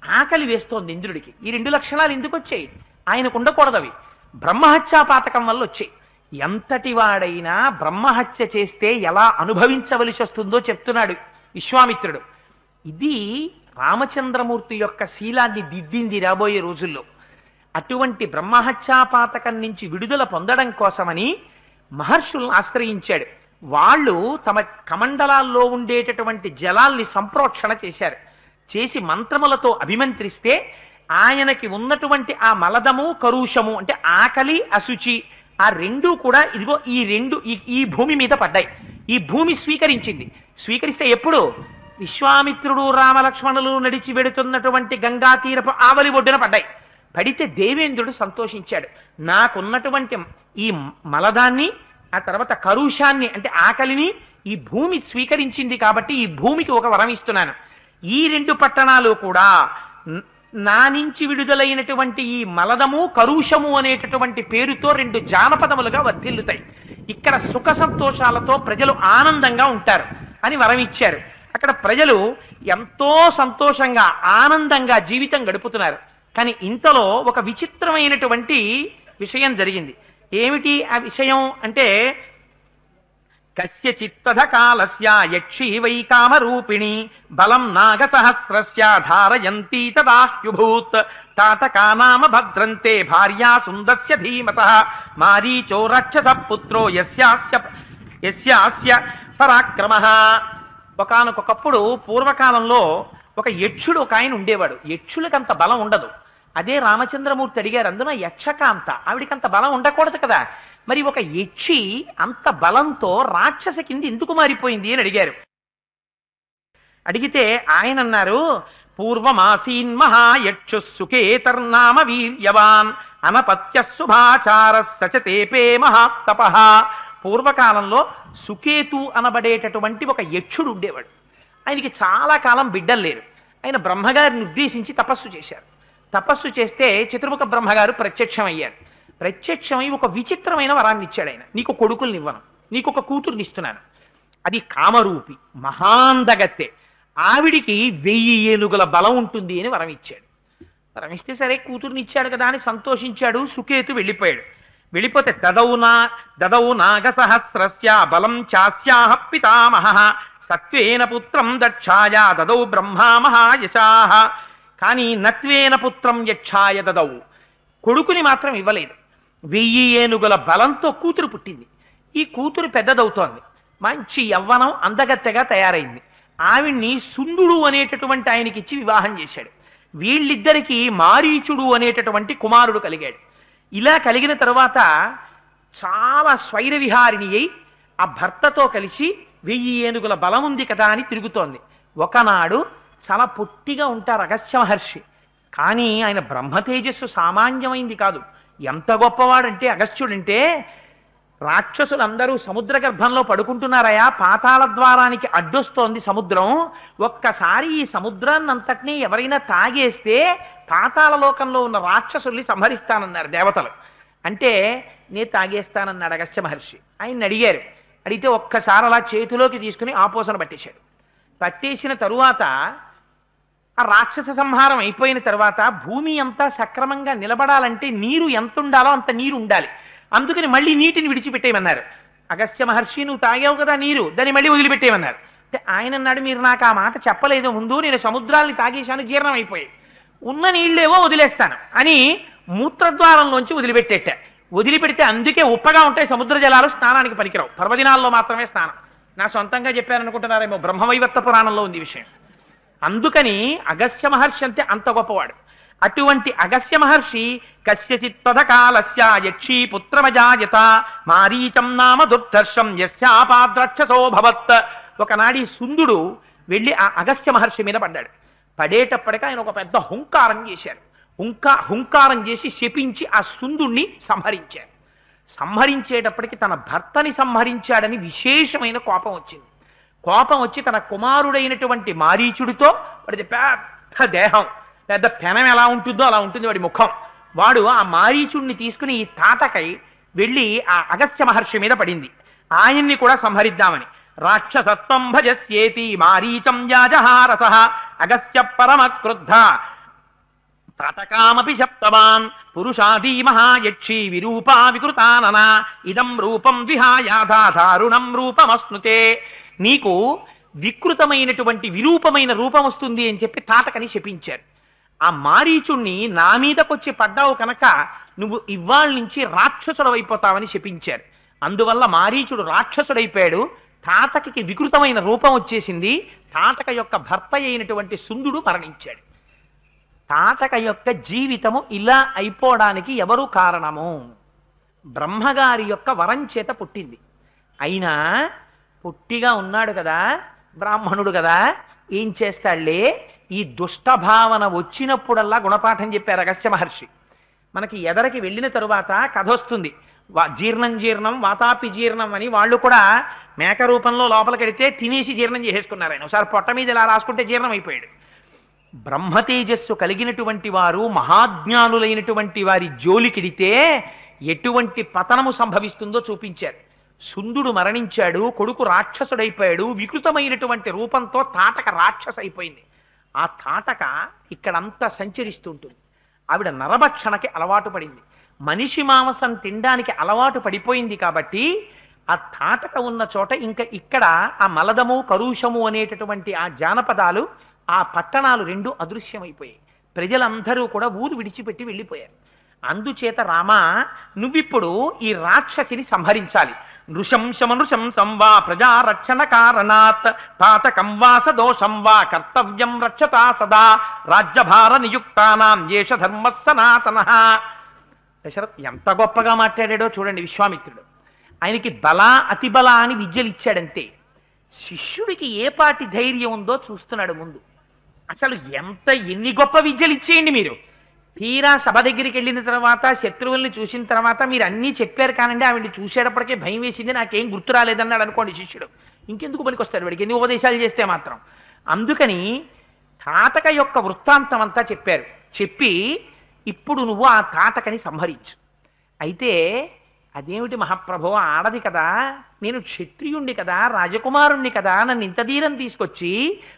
ఆకలి వేస్తోంది ఇంద్రుడికి. ఈ 2 లక్షణాలు ఎందుకు వచ్చాయి? ఆయనకు ఉండకూడదు. అవి బ్రహ్మహత్యాపాతకం వల్ల వచ్చాయి. ఎంతటి వాడైనా బ్రహ్మహత్య చేస్తే ఎలా అనుభవించవలసి వస్తుందో చెప్తున్నాడు విశ్వామిత్రుడు. ఇది రామచంద్రమూర్తి యొక్క శీలాన్ని దిద్దింది రాబోయే రోజుల్లో. అటువంటి బ్రహ్మహత్యాపాతకం నుంచి విడుదల పొందడం కోసమని మహర్షులను ఆశ్రయించాడు. వాళ్ళు తమ కమండలాల్లో ఉండేటటువంటి జలాల్ని సంప్రోక్షణ చేశారు. చేసి మంత్రములతో అభిమంత్రిస్తే ఆయనకి ఉన్నటువంటి ఆ మలదము, కరుషము అంటే ఆకలి, అశుచి ఆ 2 కూడా ఇదిగో ఈ భూమి మీద పడ్డాయి. ఈ భూమి స్వీకరించింది. స్వీకరిస్తే ఎప్పుడు? విశ్వామిత్రుడు రామలక్ష్మణులు నడిచి వెడుతున్నటువంటి గంగా తీరపు ఆవలి ఒడ్డున పడ్డాయి. పడితే దేవేంద్రుడు సంతోషించాడు. నాకున్నటువంటి ఈ మలదాన్ని, ఆ తర్వాత కరుషాన్ని అంటే ఆకలిని ఈ భూమి స్వీకరించింది కాబట్టి ఈ భూమికి ఒక వరం ఇస్తున్నాను. ఈ 2 పట్టణాలు కూడా నా నుంచి విడుదలైనటువంటి ఈ మలదము, కరుషము అనేటటువంటి పేరుతో 2 జానపదములుగా వర్ధిల్లుతాయి. ఇక్కడ సుఖ సంతోషాలతో ప్రజలు ఆనందంగా ఉంటారు అని వరం ఇచ్చారు. అక్కడ ప్రజలు ఎంతో సంతోషంగా ఆనందంగా జీవితం గడుపుతున్నారు. కానీ ఇంతలో ఒక విచిత్రమైనటువంటి విషయం జరిగింది. ఏమిటి ఆ విషయం అంటే, కస్యచిత్తథ కాలస్య యక్షీ వై కామరూపిణి బలం నాగసహస్రస్య ధారయంతి తదాహ్యుభూత్ తాటకా నామ భద్రంతే భార్యా సుందస్య ధీమతః మారీచో రాక్షస పుత్రో యస్యాస్య పరాక్రమః. ఒకానొకప్పుడు పూర్వకాలంలో ఒక యక్షుడు ఒక ఆయన ఉండేవాడు. యక్షులకు అంత బలం ఉండదు. అదే రామచంద్రమూర్తి అడిగారు, అందున యక్షకాంత, ఆవిడికంత బలం ఉండకూడదు కదా, మరి ఒక యక్షి అంత బలంతో రాక్షస కింద ఎందుకు మారిపోయింది అని అడిగారు. అడిగితే ఆయన అన్నారు, పూర్వమాసీన్ మహాయక్షు సుకేతర్నామ వీర్యవాన్ అనపత్య శుభాచార సచతేపే మహాతపః. పూర్వకాలంలో సుకేతు అనబడేటటువంటి ఒక యక్షుడు ఉండేవాడు. ఆయనకి చాలా కాలం బిడ్డలు లేరు. ఆయన బ్రహ్మగారిని ఉద్దేశించి తపస్సు చేశారు. తపస్సు చేస్తే చతుర్ముఖ బ్రహ్మగారు ప్రత్యక్షమయ్యారు. ప్రత్యక్షమై ఒక విచిత్రమైన వరాన్ని ఇచ్చాడు. ఆయన, నీకు కొడుకుల్ని ఇవ్వను, నీకు ఒక కూతుర్ని ఇస్తున్నాను. అది కామరూపి, మహాందగత్తె, ఆవిడికి 1000 ఏనుగుల బలం ఉంటుంది అని వరం ఇచ్చాడు. వరం ఇస్తే సరే కూతుర్ని ఇచ్చాడు కదా అని సంతోషించాడు. సుకేతు వెళ్ళిపోయాడు. వెళ్ళిపోతే దదౌ నాగసహస్రస్య బలం చాస్యాః పితామహః సత్వేన పుత్రం దక్షాయ దదౌ బ్రహ్మా మహాయశాః. కానీ నత్వేన పుత్రం యక్షాయ దదౌ, కొడుకుని మాత్రం ఇవ్వలేదు. 1000 ఏనుగుల బలంతో కూతురు పుట్టింది. ఈ కూతురు పెద్దదవుతోంది, మంచి యవ్వనం, అందగత్తెగా తయారైంది. ఆవిడ్ని సుందుడు అనేటటువంటి ఆయనకి ఇచ్చి వివాహం చేశాడు. వీళ్ళిద్దరికీ మారీచుడు అనేటటువంటి కుమారుడు కలిగాడు. ఇలా కలిగిన తరువాత చాలా స్వైర విహారిణి అయి ఆ భర్తతో కలిసి 1000 ఏనుగుల బలం ఉంది కదా అని తిరుగుతోంది. ఒకనాడు చాలా పొట్టిగా ఉంటారు అగస్త్య మహర్షి. కానీ ఆయన బ్రహ్మ తేజస్సు సామాన్యమైంది కాదు. ఎంత గొప్పవాడంటే అగస్త్యుడంటే, రాక్షసులందరూ సముద్ర గర్భంలో పడుకుంటున్నారయా, పాతాళ ద్వారానికి అడ్డొస్తోంది సముద్రం. ఒక్కసారి ఈ సముద్రాన్నంతటినీ ఎవరైనా తాగేస్తే పాతాళ లోకంలో ఉన్న రాక్షసుల్ని సంహరిస్తానన్నారు దేవతలు. అంటే నేను తాగేస్తానన్నాడు అగస్త్య మహర్షి. ఆయన్ని అడిగారు. అడిగితే ఒక్కసారి అలా చేతిలోకి తీసుకుని ఆపోసన పట్టేశాడు. పట్టేసిన తరువాత ఆ రాక్షస సంహారం అయిపోయిన తర్వాత భూమి అంతా సక్రమంగా నిలబడాలంటే నీరు ఎంత ఉండాలో అంత నీరు ఉండాలి. అందుకని మళ్ళీ నీటిని విడిచిపెట్టేయమన్నారు. అగస్త్య మహర్షి నువ్వు తాగావు కదా నీరు, దాన్ని మళ్ళీ వదిలిపెట్టేమన్నారు. అంటే ఆయన అన్నాడు, మీరు నాకు ఆ మాట చెప్పలేదు ముందు, నేను సముద్రాల్ని తాగేశాను, జీర్ణం అయిపోయాయి, ఉన్న నీళ్ళేవో వదిలేస్తాను అని మూత్రద్వారంలోంచి వదిలిపెట్టేట. వదిలిపెడితే అందుకే ఉప్పగా ఉంటాయి సముద్ర జలాలు, స్నానానికి పనికిరావు, పర్వదినాల్లో మాత్రమే స్నానం. నా సొంతంగా చెప్పారనుకుంటున్నారేమో, బ్రహ్మవైవర్త పురాణంలో ఉంది విషయం. అందుకని అగస్త్య మహర్షి అంటే అంత గొప్పవాడు. అటువంటి అగస్త్య మహర్షి కస్యచిత్ పదకాలస్య యక్షీ పుత్రమజాయత మారీచం నామ దుర్ధర్షం యస్యాపాద్రక్షసోభవత్. ఒకనాడి సుందుడు వెళ్ళి ఆ అగస్త్య మహర్షి మీద పడ్డాడు. పడేటప్పటికి ఆయన ఒక పెద్ద హుంకారం చేశారు. హుంకారం చేసి శపించి ఆ సుందుణ్ణి సంహరించారు. సంహరించేటప్పటికి తన భర్తని సంహరించాడని విశేషమైన కోపం వచ్చింది. కోపం వచ్చి తన కుమారుడైనటువంటి మారీచుడితో, వాడిది పెద్ద దేహం, పెద్ద పెనం ఎలా ఉంటుందో అలా ఉంటుంది వాడి ముఖం, వాడు ఆ మారీచుడిని తీసుకుని ఈ తాటకై వెళ్ళి ఆ అగస్త్య మహర్షి మీద పడింది. ఆయన్ని కూడా సంహరిద్దామని. రాక్షసత్వం భజస్యేతి మారీచం యాజహారస అగస్త్య పరమ క్రుద్ధ తాటకామపి శప్తవాన్ పురుషాదీ మహాయక్షి విరూపా వికృతానన ఇదం రూపం విహాయాధా దారుణం రూపమస్నుతే. నీకు వికృతమైనటువంటి విరూపమైన రూపం వస్తుంది అని చెప్పి తాటకని శపించారు. ఆ మారీచుణ్ణి నా మీదకొచ్చి పడ్డావు కనుక నువ్వు ఇవాళ నుంచి రాక్షసుడు అయిపోతావని శపించారు. అందువల్ల మారీచుడు రాక్షసుడైపోయాడు. తాటకకి వికృతమైన రూపం వచ్చేసింది. తాటక యొక్క భర్త అయినటువంటి సుందుడు మరణించాడు. తాటక యొక్క జీవితము ఇలా అయిపోవడానికి ఎవరు కారణము? బ్రహ్మగారి యొక్క వరం చేత పుట్టింది. అయినా పుట్టిగా ఉన్నాడు కదా, బ్రాహ్మణుడు కదా, ఏం చేస్తాడులే, ఈ దుష్ట భావన వచ్చినప్పుడల్లా గుణపాఠం చెప్పారు అగస్త్య మహర్షి. మనకి ఎదరికి వెళ్ళిన తరువాత కథ వస్తుంది. జీర్ణం వాతాపి జీర్ణం అని వాళ్ళు కూడా మేక రూపంలో లోపలికెడితే తినేసి జీర్ణం చేసేసుకున్నారు. ఆయన ఒకసారి పొట్ట మీద ఇలా రాసుకుంటే జీర్ణం అయిపోయాడు. బ్రహ్మతేజస్సు కలిగినటువంటి వారు, మహాజ్ఞానులైనటువంటి వారి జోలికిడితే ఎటువంటి పతనము సంభవిస్తుందో చూపించారు. సుందుడు మరణించాడు, కొడుకు రాక్షసుడైపోయాడు, వికృతమైనటువంటి రూపంతో తాటక రాక్షస అయిపోయింది. ఆ తాటక ఇక్కడంతా సంచరిస్తుంటుంది. ఆవిడ నరభక్షణకి అలవాటు పడింది, మనిషి మాంసం తినడానికి అలవాటు పడిపోయింది. కాబట్టి ఆ తాటక ఉన్న చోట ఇంకా ఇక్కడ ఆ మలదము కరుషము అనేటటువంటి ఆ జానపదాలు, ఆ పట్టణాలు రెండు అదృశ్యమైపోయాయి. ప్రజలందరూ కూడా ఊరు విడిచిపెట్టి వెళ్ళిపోయారు. అందుచేత రామా, నువ్విప్పుడు ఈ రాక్షసిని సంహరించాలి. నృశంశమనృశం సంవా ప్రజారక్షణ కారణాత్ పాతకం వాస దోషం వా కర్తవ్యం రక్షతా సదా రాజ్యభార నియుక్తానాం ఏష ధర్మ సనాతనః. దశరథ్ ఎంత గొప్పగా మాట్లాడాడో చూడండి. విశ్వామిత్రుడు ఆయనకి బల అతిబల అని విద్యలు ఇచ్చాడంతే. శిష్యుడికి ఏ పాటి ధైర్యం ఉందో చూస్తున్నాడు ముందు. అసలు ఎన్ని గొప్ప విద్యలు ఇచ్చేయండి మీరు. తీరా సభ దగ్గరికి వెళ్ళిన తర్వాత, శత్రువుల్ని చూసిన తర్వాత మీరు అన్నీ చెప్పారు కానండి, ఆవిడ్ని చూసేటప్పటికే భయం వేసింది, నాకేం గుర్తు రాలేదన్నాడు అనుకోండి శిష్యుడు, ఇంకెందుకు పనికొస్తాడు వాడికి ఎన్ని ఉపదేశాలు చేస్తే మాత్రం. అందుకని తాటక యొక్క వృత్తాంతం అంతా చెప్పారు. చెప్పి ఇప్పుడు నువ్వు ఆ తాటకని సంహరించు. అయితే అదేమిటి మహాప్రభో, ఆడది కదా, నేను క్షత్రియుణ్ణి కదా, రాజకుమారుణ్ణి కదా, నన్ను ఇంత ధీరం తీసుకొచ్చి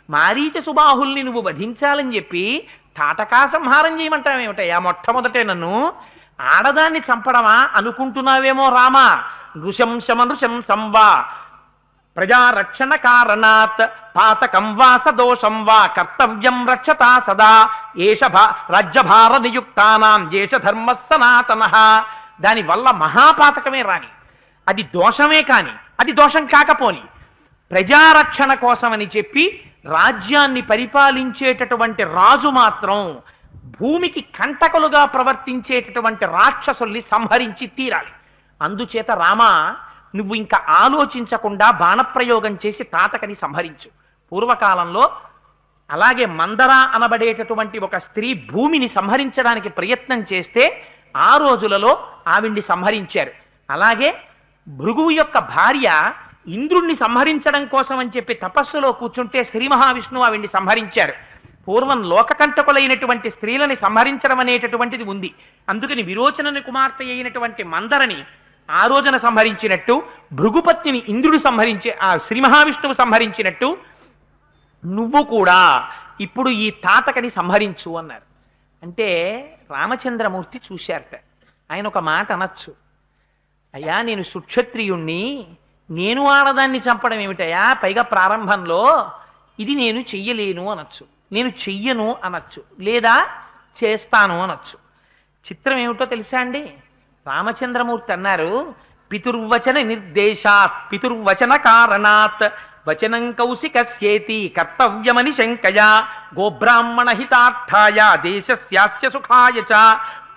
మారీచ సుబాహుల్ని నువ్వు వధించాలని చెప్పి తాటకా సంహారం చేయమంటావేమిటయ్యా? మొట్టమొదటే నన్ను ఆడదాన్ని చంపడమా అనుకుంటున్నావేమో రామా. నృశంశమనృశం సంవా ప్రజారక్షణ కారణాత్ పాతకం వాస దోషం వా కర్తవ్యం రక్షతా సదా ఏష రాజ్యభార నియుక్తానాం ఏష ధర్మ సనాతనః. దానివల్ల మహాపాతకమే రాని, అది దోషమే కాని, అది దోషం కాకపోని, ప్రజారక్షణ కోసమని చెప్పి రాజ్యాన్ని పరిపాలించేటటువంటి రాజు మాత్రం భూమికి కంటకులుగా ప్రవర్తించేటటువంటి రాక్షసుల్ని సంహరించి తీరాలి. అందుచేత రామా, నువ్వు ఇంకా ఆలోచించకుండా బాణప్రయోగం చేసి తాటకని సంహరించు. పూర్వకాలంలో అలాగే మందర అనబడేటటువంటి ఒక స్త్రీ భూమిని సంహరించడానికి ప్రయత్నం చేస్తే ఆ రోజులలో ఆవిడ్ని సంహరించారు. అలాగే భృగువు యొక్క భార్య ఇంద్రుణ్ణి సంహరించడం కోసం అని చెప్పి తపస్సులో కూర్చుంటే శ్రీ మహావిష్ణువు ఆవిడ్ని సంహరించారు. పూర్వం లోకకంటకులైనటువంటి స్త్రీలని సంహరించడం అనేటటువంటిది ఉంది. అందుకని విరోచనని కుమార్తె అయినటువంటి మందరని ఆ రోజున సంహరించినట్టు, భృగుపత్నిని ఇంద్రుడు ఆ శ్రీ మహావిష్ణువు సంహరించినట్టు నువ్వు కూడా ఇప్పుడు ఈ తాటకని సంహరించు అన్నారు. అంటే రామచంద్రమూర్తి చూశారట. ఆయన ఒక మాట అనొచ్చు, అయ్యా నేను సుక్షత్రియుణ్ణి, నేను ఆడదాన్ని చంపడం ఏమిటయా, పైగా ప్రారంభంలో ఇది నేను చెయ్యలేను అనొచ్చు, నేను చెయ్యను అనొచ్చు, లేదా చేస్తాను అనొచ్చు. చిత్రం ఏమిటో తెలుసా అండి, రామచంద్రమూర్తి అన్నారు పితుర్వచన నిర్దేశాత్ పితుర్వచన కారణాత్ వచనం కౌశికస్యేతి కర్తవ్యమని శంకయా గోబ్రాహ్మణ హితార్థాయ దేశస్యాస్య సుఖాయ చ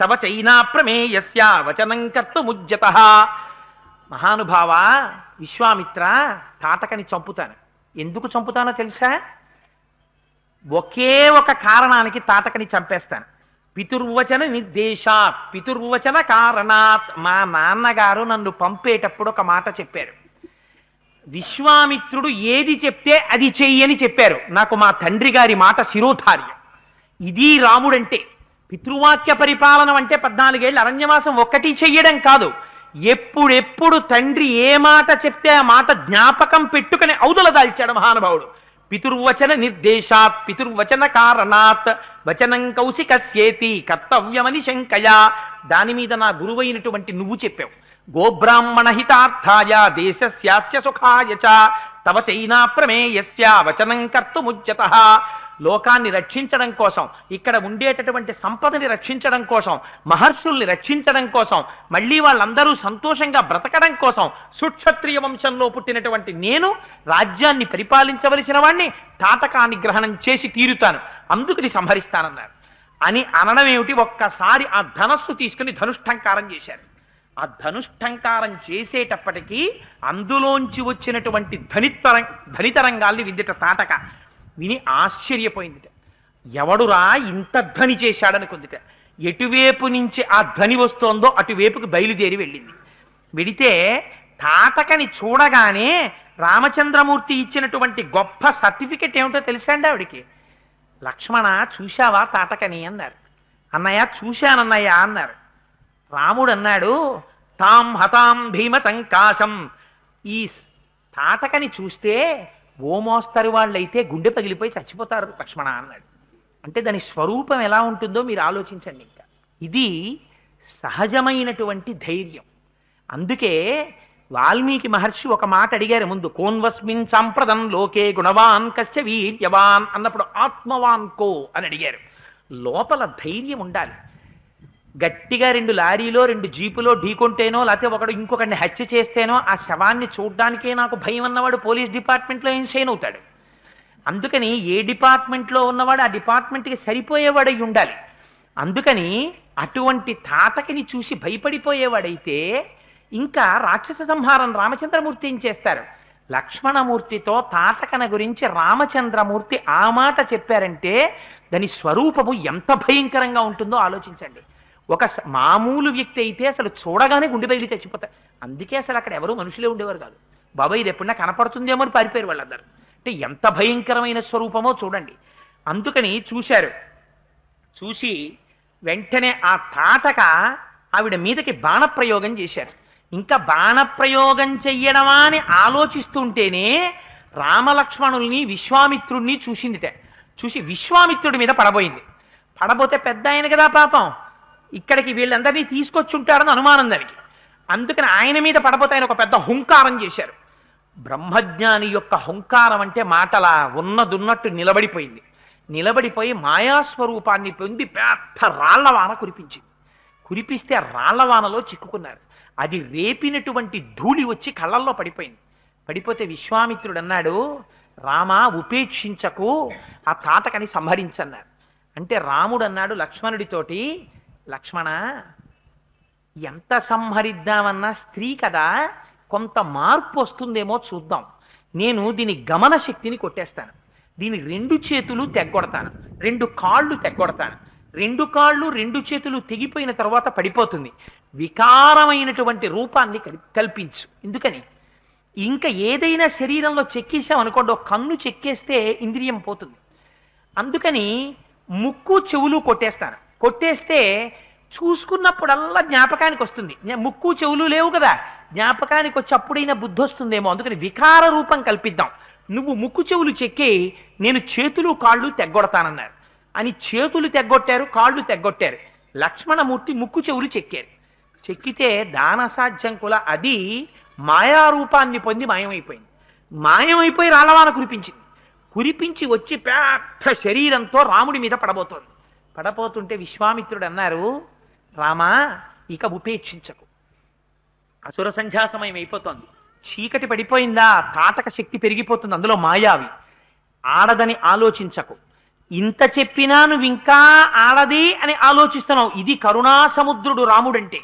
తవ చైనా ప్రమేయస్య వచనం కర్తుముజ్యతః. మహానుభావ విశ్వామిత్ర, తాటకని చంపుతాను. ఎందుకు చంపుతానో తెలుసా? ఒకే ఒక కారణానికి తాటకని చంపేస్తాను. పితుర్వచన నిర్దేశాత్ పితుర్వచన కారణాత్. మా నాన్నగారు నన్ను పంపేటప్పుడు ఒక మాట చెప్పారు. విశ్వామిత్రుడు ఏది చెప్తే అది చెయ్యని చెప్పారు. నాకు మా తండ్రి గారి మాట శిరోధార్యం. ఇది రాముడంటే. పితృవాక్య పరిపాలన అంటే 14 ఏళ్ళ అరణ్యవాసం ఒక్కటి చెయ్యడం కాదు. ఎప్పుడెప్పుడు తండ్రి ఏ మాట చెప్తే ఆ మాట జ్ఞాపకం పెట్టుకుని ఔదల దాల్చాడు మహానుభావుడు. పితుర్వచన నిర్దేశాత్ పితుర్వచన కారణాత్ వచనం కౌశికస్యేతి కర్తవ్యమని శంకయా. దాని మీద నా గురువైనటువంటి నువ్వు చెప్పావు. గోబ్రాహ్మణ హితార్థాయ దేశస్యాస్య సుఖాయ చ తవ చైనా ప్రమేయస్య వచనం కర్తుముజ్యతః. లోకాన్ని రక్షించడం కోసం, ఇక్కడ ఉండేటటువంటి సంపదని రక్షించడం కోసం, మహర్షుల్ని రక్షించడం కోసం, మళ్ళీ వాళ్ళందరూ సంతోషంగా బ్రతకడం కోసం సుక్షత్రియ వంశంలో పుట్టినటువంటి నేను రాజ్యాన్ని పరిపాలించవలసిన వాణ్ణి తాటకాన్ని గ్రహణం చేసి తీరుతాను, అందుకని సంహరిస్తానన్నారు. అని అనడం ఏమిటి? ఒక్కసారి ఆ ధనస్సు తీసుకుని ధనుష్టంకారం చేశారు. ఆ ధనుష్టంకారం చేసేటప్పటికీ అందులోంచి వచ్చినటువంటి ధనితరంగాల్ని విద్యట తాటక. విని ఆశ్చర్యపోయిందిట. ఎవడురా ఇంత ధ్వని చేశాడనుకుందిట. ఎటువైపు నుంచి ఆ ధ్వని వస్తోందో అటువైపుకి బయలుదేరి వెళ్ళింది. వెడితే తాటకని చూడగానే రామచంద్రమూర్తి ఇచ్చినటువంటి గొప్ప సర్టిఫికెట్ ఏమిటో తెలుసా అండి ఆవిడికి? లక్ష్మణ చూశావా తాటకని అన్నారు. అన్నయ్య చూశానన్నయ్య అన్నారు. రాముడు అన్నాడు తాం హతాం భీమ సంకాశం. ఈ తాటకని చూస్తే ఓ మోస్తరు వాళ్ళైతే గుండె పగిలిపోయి చచ్చిపోతారు లక్ష్మణ అన్నాడు. అంటే దాని స్వరూపం ఎలా ఉంటుందో మీరు ఆలోచించండి. ఇంకా ఇది సహజమైనటువంటి ధైర్యం. అందుకే వాల్మీకి మహర్షి ఒక మాట అడిగారు ముందు, కోన్వస్మిన్ సంప్రదం లోకే గుణవాన్ కశ్చ వీర్యవాన్ అన్నప్పుడు ఆత్మవాన్ కో అని అడిగారు. లోపల ధైర్యం ఉండాలి. గట్టిగా 2 లారీలో 2 జీపులో ఢీకొంటేనో లేకపోతే ఒకడు ఇంకొకరిని హత్య చేస్తేనో ఆ శవాన్ని చూడ్డానికే నాకు భయం అన్నవాడు పోలీస్ డిపార్ట్మెంట్లో ఇన్షైన్ అవుతాడు. అందుకని ఏ డిపార్ట్మెంట్లో ఉన్నవాడు ఆ డిపార్ట్మెంట్కి సరిపోయేవాడై ఉండాలి. అందుకని అటువంటి తాటకిని చూసి భయపడిపోయేవాడైతే ఇంకా రాక్షస సంహారం రామచంద్రమూర్తి ఏం చేస్తారు? లక్ష్మణమూర్తితో తాటకన గురించి రామచంద్రమూర్తి ఆ మాట చెప్పారంటే దాని స్వరూపము ఎంత భయంకరంగా ఉంటుందో ఆలోచించండి. ఒక మామూలు వ్యక్తి అయితే అసలు చూడగానే గుండె బయలు చచ్చిపోతారు. అందుకే అసలు అక్కడ ఎవరు మనుషులే ఉండేవారు కాదు. బాబాయ్ ఇది ఎప్పుడన్నా కనపడుతుందేమో అని పారిపోయారు వాళ్ళందరూ. అంటే ఎంత భయంకరమైన స్వరూపమో చూడండి. అందుకని చూశారు. చూసి వెంటనే ఆ తాటక ఆవిడ మీదకి బాణప్రయోగం చేశారు. ఇంకా బాణప్రయోగం చెయ్యడమా అని ఆలోచిస్తుంటేనే రామలక్ష్మణుల్ని విశ్వామిత్రుడిని చూసిందిట. చూసి విశ్వామిత్రుడి మీద పడబోయింది. పడబోతే పెద్ద ఆయన కదా పాపం, ఇక్కడికి వీళ్ళందరినీ తీసుకొచ్చి ఉంటారని అనుమానం దానికి. అందుకని ఆయన మీద పడబోతే ఆయన ఒక పెద్ద హుంకారం చేశారు. బ్రహ్మజ్ఞాని యొక్క హుంకారం అంటే మాటలా ఉన్నదున్నట్టు నిలబడిపోయింది. నిలబడిపోయి మాయాస్వరూపాన్ని పొంది పెద్ద రాళ్లవాన కురిపించింది. కురిపిస్తే ఆ రాళ్లవానలో చిక్కుకున్నారు. అది రేపినటువంటి ధూళి వచ్చి కళ్ళల్లో పడిపోయింది. పడిపోతే విశ్వామిత్రుడు అన్నాడు, రామ ఉపేక్షించకు, ఆ తాటకని సంహరించన్నారు. అంటే రాముడు అన్నాడు లక్ష్మణుడితోటి, లక్ష్మణ ఎంత సంహరిద్దామన్నా స్త్రీ కదా, కొంత మార్పు వస్తుందేమో చూద్దాం. నేను దీని గమన శక్తిని కొట్టేస్తాను. దీని 2 చేతులు తెగ్గొడతాను, 2 కాళ్ళు తెగ్గొడతాను. 2 కాళ్ళు 2 చేతులు తెగిపోయిన తర్వాత పడిపోతుంది. వికారమైనటువంటి రూపాన్ని కల్పించు. ఎందుకని? ఇంకా ఏదైనా శరీరంలో చెక్కేసాం అనుకోండి, ఒక కన్ను చెక్కేస్తే ఇంద్రియం పోతుంది. అందుకని ముక్కు చెవులు కొట్టేస్తాను. కొట్టేస్తే చూసుకున్నప్పుడల్లా జ్ఞాపకానికి వస్తుంది. ముక్కు చెవులు లేవు కదా, జ్ఞాపకానికి వచ్చి అప్పుడైనా బుద్ధి వస్తుందేమో. అందుకని వికార రూపం కల్పిద్దాం. నువ్వు ముక్కు చెవులు చెక్కి నేను చేతులు కాళ్ళు తెగ్గొడతానన్నారు. అని చేతులు తెగ్గొట్టారు, కాళ్ళు తెగ్గొట్టారు. లక్ష్మణమూర్తి ముక్కు చెవులు చెక్కారు. చెక్కితే దానసాధ్యం కూడా అది మాయారూపాన్ని పొంది మాయమైపోయింది. మాయమైపోయి రాళ్ళవాన కురిపించింది. కురిపించి వచ్చి పెద్ద శరీరంతో రాముడి మీద పడబోతోంది. పడబోతుంటే విశ్వామిత్రుడు అన్నారు, రామా ఇక ఉపేక్షించకు, అసుర సంధ్యా సమయం అయిపోతోంది, చీకటి పడిపోయిందా, తాటక శక్తి పెరిగిపోతుంది, అందులో మాయావి, ఆడదని ఆలోచించకు. ఇంత చెప్పినా నువ్వు ఇంకా ఆడది అని ఆలోచిస్తున్నావు. ఇది కరుణా సముద్రుడు రాముడంటే.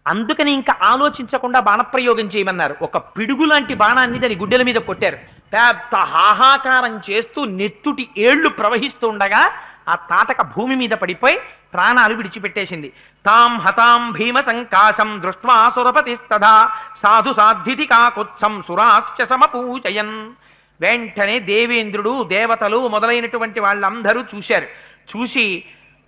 అందుకని ఇంకా ఆలోచించకుండా బాణప్రయోగం చేయమన్నారు. ఒక పిడుగు లాంటి బాణాన్ని దాని గుడ్డెల మీద కొట్టారు. పెద్ద హాహాకారం చేస్తూ నెత్తుటి ఏళ్లు ప్రవహిస్తూ ఉండగా ఆ తాటక భూమి మీద పడిపోయి ప్రాణాలు విడిచిపెట్టేసింది. తాం హతాం భీమ సంకాశం దృష్ట్వా సురపతిస్తదా సాధు సాధ్వితి కాకుత్సం సురాశ్చ సమపూజయన్. వెంటనే దేవేంద్రుడు, దేవతలు మొదలైనటువంటి వాళ్ళందరూ చూశారు. చూసి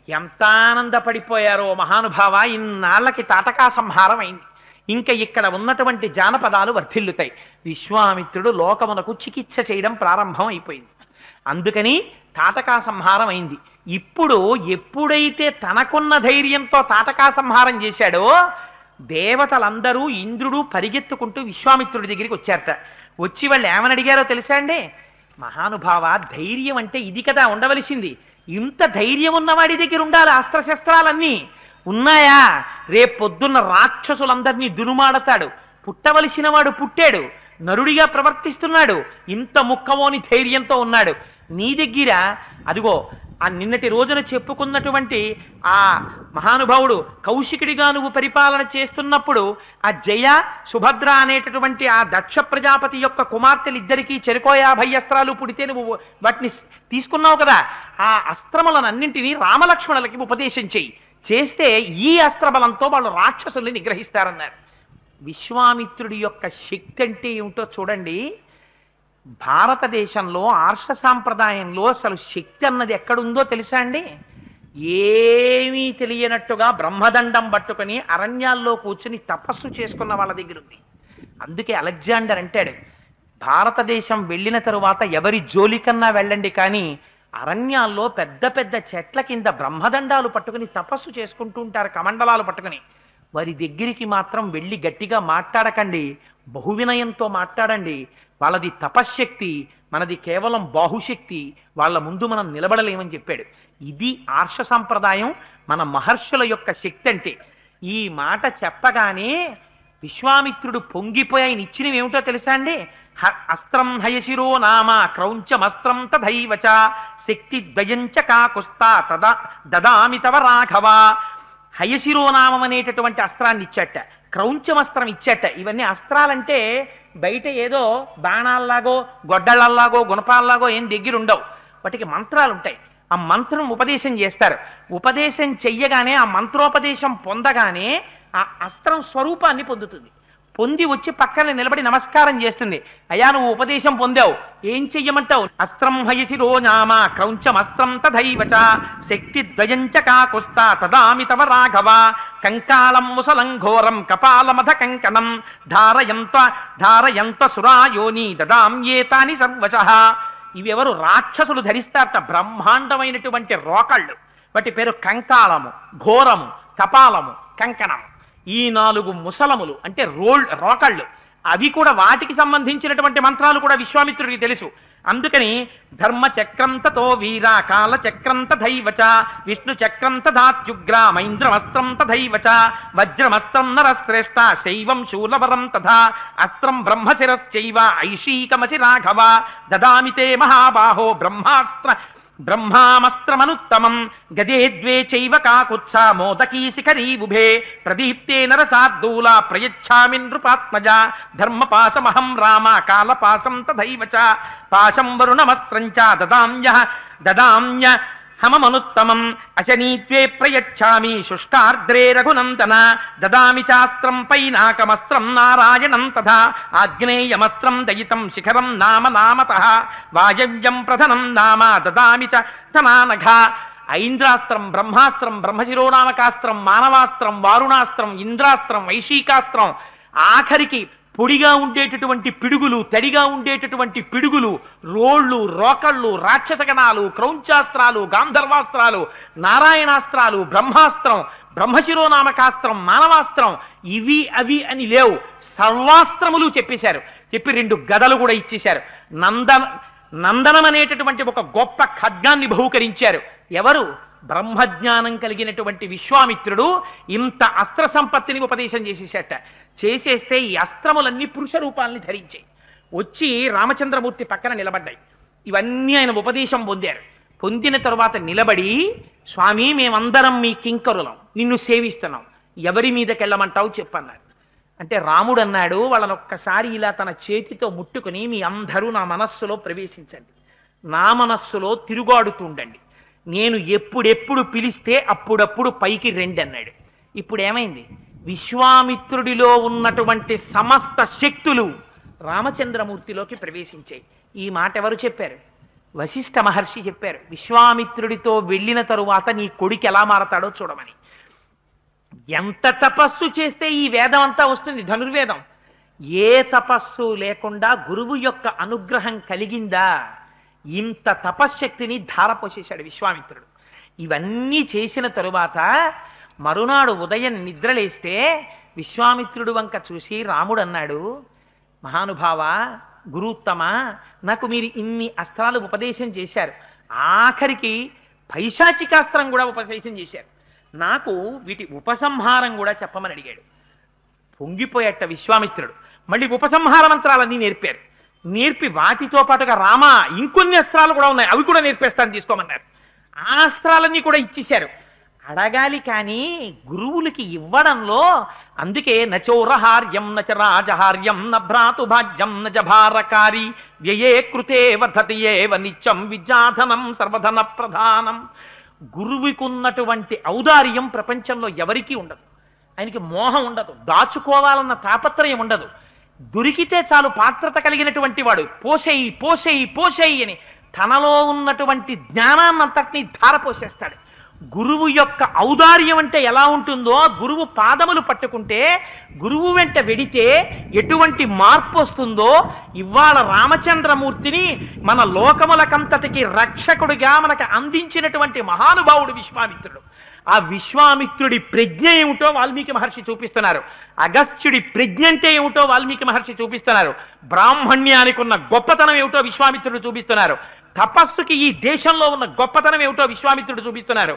ఎంత ఆనందపడిపోయారో మహానుభావ, ఇన్నాళ్ళకి తాటకా సంహారం అయింది, ఇంకా ఇక్కడ ఉన్నటువంటి జానపదాలు వర్ధిల్లుతాయి. విశ్వామిత్రుడు లోకమునకు చికిత్స చేయడం ప్రారంభం అయిపోయింది. అందుకని తాటకా సంహారం అయింది. ఇప్పుడు ఎప్పుడైతే తనకున్న ధైర్యంతో తాటకా సంహారం చేశాడో దేవతలందరూ, ఇంద్రుడు పరిగెత్తుకుంటూ విశ్వామిత్రుడి దగ్గరికి వచ్చారట. వచ్చి వాళ్ళు ఏమని అడిగారో తెలుసా అండి? మహానుభావ, ధైర్యం అంటే ఇది కదా ఉండవలసింది, ఇంత ధైర్యం ఉన్నవాడి దగ్గర ఉండాలి, అస్త్రశస్త్రాలన్నీ ఉన్నాయా? రేపొద్దున్న రాక్షసులందరినీ దునుమాడతాడు, పుట్టవలసిన వాడు పుట్టాడు, నరుడిగా ప్రవర్తిస్తున్నాడు, ఇంత ముక్కవోని ధైర్యంతో ఉన్నాడు. నీ దగ్గర అదిగో ఆ నిన్నటి రోజున చెప్పుకున్నటువంటి ఆ మహానుభావుడు కౌశికుడిగా నువ్వు పరిపాలన చేస్తున్నప్పుడు ఆ జయ సుభద్ర అనేటటువంటి ఆ దక్ష ప్రజాపతి యొక్క కుమార్తెలిద్దరికీ చెరుకో 50 అస్త్రాలు పుడితే నువ్వు వాటిని తీసుకున్నావు కదా. ఆ అస్త్రములనన్నింటినీ రామలక్ష్మణులకి ఉపదేశం చెయ్యి, చేస్తే ఈ అస్త్రబలంతో వాళ్ళు రాక్షసుల్ని నిగ్రహిస్తారన్నారు. విశ్వామిత్రుడి యొక్క శక్తి అంటే ఏమిటో చూడండి. భారతదేశంలో ఆర్ష సాంప్రదాయంలో అసలు శక్తి అన్నది ఎక్కడుందో తెలుసా అండి? ఏమీ తెలియనట్టుగా బ్రహ్మదండం పట్టుకొని అరణ్యాల్లో కూర్చుని తపస్సు చేసుకున్న వాళ్ళ దగ్గర ఉంది. అందుకే అలెగ్జాండర్ అంటాడు, భారతదేశం వెళ్ళిన తరువాత ఎవరి జోలికన్నా వెళ్ళండి, కానీ అరణ్యాల్లో పెద్ద పెద్ద చెట్ల కింద బ్రహ్మదండాలు పట్టుకుని తపస్సు చేసుకుంటూ ఉంటారు, కమండలాలు పట్టుకుని. వారి దగ్గరికి మాత్రం వెళ్ళి గట్టిగా మాట్లాడకండి, బహువినయంతో మాట్లాడండి. వాళ్ళది తపశ్శక్తి, మనది కేవలం బాహుశక్తి, వాళ్ళ ముందు మనం నిలబడలేమని చెప్పాడు. ఇది ఆర్ష సంప్రదాయం, మన మహర్షుల యొక్క శక్తి అంటే. ఈ మాట చెప్పగానే విశ్వామిత్రుడు పొంగిపోయి ఆయన ఇచ్చినవి ఏమిటో తెలుసా అండి? అస్త్రం హయశిరో నామ క్రౌంచమస్త్రం తథైవచ శక్తి ద్వయంచ కాకుస్తా తదా దదామి తవ రాఘవ. హయశిరోనామం అనేటటువంటి అస్త్రాన్ని ఇచ్చాట, క్రౌంచమస్త్రం ఇచ్చాట. ఇవన్నీ అస్త్రాలంటే బయట ఏదో బాణాల్లాగో గొడ్డళ్లలాగో గుణపాల్లాగో ఏం దగ్గర ఉండవు, వాటికి మంత్రాలు ఉంటాయి. ఆ మంత్రం ఉపదేశం చేస్తారు. ఉపదేశం చెయ్యగానే ఆ మంత్రోపదేశం పొందగానే ఆ అస్త్రం స్వరూపాన్ని పొందుతుంది. పొంది వచ్చి పక్కన నిలబడి నమస్కారం చేస్తుంది. అయ్యా నువ్వు ఉపదేశం పొందావు, ఏం చెయ్యమంటావు? అస్త్రం హయశిరో నామ క్రౌంచమస్త్రం తథైవచ శక్తి ద్వయంచ కాకుస్తా తదామి తవ రాఘవ కంకాళం ముసలం ఘోరం కపాలమధ కంకణం ధారయంత సురాయోని దదామ్యేతాని సర్వశః. ఇవెవరు? రాక్షసులు ధరిస్తారట, బ్రహ్మాండమైనటువంటి రోకళ్ళు. వాటి పేరు కంకాళము, ఘోరము, కపాలము, కంకణము. ఈ 4 ముసలములు అంటే రోకళ్ళు. అవి కూడా వాటికి సంబంధించినటువంటి మంత్రాలు కూడా విశ్వామిత్రుడికి తెలుసు. అందుకని ధర్మచక్రం తతో వీర కాలచక్రం తథైవచ విష్ణు చక్రం తథాత్యుగ్ర మైంద్రమస్త్రం తథైవచ వజ్రమస్త్రం నరశ్రేష్ఠ శైవం శూలవరం తథా అస్త్రం బ్రహ్మశిరశ్చైవ ఐషీకమసి రాఘవ దదామి తే మహాబాహో బ్రహ్మామస్త్రమనుత్తమం గదే ద్వే చైవ కాకుత్స మోదకీ శిఖరీ ఉభే ప్రదీప్తే నరసార్దూల ప్రయచ్ఛామి నృపాత్మజ ధర్మపాశమహం రామ కాలపాశం తథైవచ పాశం వరుణమస్త్రం చ దదామ్య హమమనుత్తమం అశనీత్వే ప్రయచ్ఛామి శుష్కార్ద్రే రఘునందన దదామి చాస్త్రం పైనాకమస్త్రం నారాయణం తథా ఆగ్నేయమస్త్రం దయితం శిఖరం నామతః వాయవ్యం ప్రధనం నామ దదామి చ తనానఘ. ఐంద్రాస్త్రం, బ్రహ్మాస్త్రం, బ్రహ్మశిరోనామకాస్త్రం, మానవాస్త్రం, వారుణాస్త్రం, ఇంద్రాస్త్రం, వైశీకాస్త్రం, ఆఖరికి పొడిగా ఉండేటటువంటి పిడుగులు, తడిగా ఉండేటటువంటి పిడుగులు, రోళ్ళు, రోకళ్ళు, రాక్షసగణాలు, క్రౌంచాస్త్రాలు, గాంధర్వాస్త్రాలు, నారాయణాస్త్రాలు, బ్రహ్మాస్త్రం, బ్రహ్మశిరోనామకాస్త్రం, మానవాస్త్రం, ఇవి అవి అని లేవు, సర్వాస్త్రములు చెప్పేశారు. చెప్పి 2 గదలు కూడా ఇచ్చేశారు. నందనం అనేటటువంటి ఒక గొప్ప ఖడ్గాన్ని బహూకరించారు. ఎవరు? బ్రహ్మజ్ఞానం కలిగినటువంటి విశ్వామిత్రుడు ఇంత అస్త్ర సంపత్తిని ఉపదేశం చేసేసేట. చేసేస్తే ఈ అస్త్రములన్నీ పురుష రూపాలని ధరించాయి. వచ్చి రామచంద్రమూర్తి పక్కన నిలబడ్డాయి. ఇవన్నీ ఆయన ఉపదేశం పొందారు. పొందిన తరువాత నిలబడి, స్వామి మేమందరం మీ కింకరులం, నిన్ను సేవిస్తున్నాం, ఎవరి మీదకెళ్ళమంటావు చెప్పన్నారు. అంటే రాముడు అన్నాడు, వాళ్ళని ఒక్కసారి ఇలా తన చేతితో ముట్టుకుని, మీ అందరూ నా మనస్సులో ప్రవేశించండి, నా మనస్సులో తిరుగాడుతుండండి, నేను ఎప్పుడెప్పుడు పిలిస్తే అప్పుడప్పుడు పైకి రండి అన్నాడు. ఇప్పుడు ఏమైంది? విశ్వామిత్రుడిలో ఉన్నటువంటి సమస్త శక్తులు రామచంద్రమూర్తిలోకి ప్రవేశించాయి. ఈ మాట ఎవరు చెప్పారు? వశిష్ఠ మహర్షి చెప్పారు. విశ్వామిత్రుడితో వెళ్ళిన తరువాత నీ కొడుకు ఎలా మారతాడో చూడమని. ఎంత తపస్సు చేస్తే ఈ వేదం అంతా వస్తుంది, ధనుర్వేదం. ఏ తపస్సు లేకుండా గురువు యొక్క అనుగ్రహం కలిగిందా? ఇంత తపశ్శక్తిని ధారపోసేశాడు విశ్వామిత్రుడు. ఇవన్నీ చేసిన తరువాత మరునాడు ఉదయం నిద్రలేస్తే విశ్వామిత్రుడు వంక చూసి రాముడు అన్నాడు, మహానుభావ, గురుత్తమ, నాకు మీరు ఇన్ని అస్త్రాలు ఉపదేశం చేశారు, ఆఖరికి పైశాచికాస్త్రం కూడా ఉపదేశం చేశారు, నాకు వీటి ఉపసంహారం కూడా చెప్పమని అడిగాడు. పొంగిపోయేట విశ్వామిత్రుడు. మళ్ళీ ఉపసంహార మంత్రాలన్నీ నేర్పారు. నేర్పి వాటితో పాటుగా రామ ఇంకొన్ని అస్త్రాలు కూడా ఉన్నాయి, అవి కూడా నేర్పేస్తాను తీసుకోమన్నారు. ఆ అస్త్రాలన్నీ కూడా ఇచ్చేశారు. అడగాలి కానీ గురువులకి ఇవ్వడంలో, అందుకే నచోరహార్యం నచ రాజహార్యం న భ్రాతుభాజ్యం నజభారకారి వ్యయే కృతే వర్ధతి ఏవ నిత్యం విద్యాధనం సర్వధన ప్రధానం. గురువుకున్నటువంటి ఔదార్యం ప్రపంచంలో ఎవరికీ ఉండదు. ఆయనకి మోహం ఉండదు, దాచుకోవాలన్న తాపత్రయం ఉండదు. దొరికితే చాలు పాత్రత కలిగినటువంటి వాడు పోసేయి పోసేయి పోసేయి అని తనలో ఉన్నటువంటి జ్ఞానాన్నంతటినీ ధారపోసేస్తాడు. గురువు యొక్క ఔదార్యం అంటే ఎలా ఉంటుందో, గురువు పాదములు పట్టుకుంటే, గురువు వెంట వెడితే ఎటువంటి మార్పు వస్తుందో, ఇవాళ రామచంద్రమూర్తిని మన లోకములకంతటికి రక్షకుడిగా మనకు అందించినటువంటి మహానుభావుడు విశ్వామిత్రుడు. ఆ విశ్వామిత్రుడి ప్రజ్ఞ ఏమిటో వాల్మీకి మహర్షి చూపిస్తున్నారు. అగస్త్యుడి ప్రజ్ఞ అంటే ఏమిటో వాల్మీకి మహర్షి చూపిస్తున్నారు. బ్రాహ్మణ్యానికి ఉన్న గొప్పతనం ఏమిటో విశ్వామిత్రుడు చూపిస్తున్నారు. తపస్సుకి ఈ దేశంలో ఉన్న గొప్పతనం ఏమిటో విశ్వామిత్రుడు చూపిస్తున్నారు,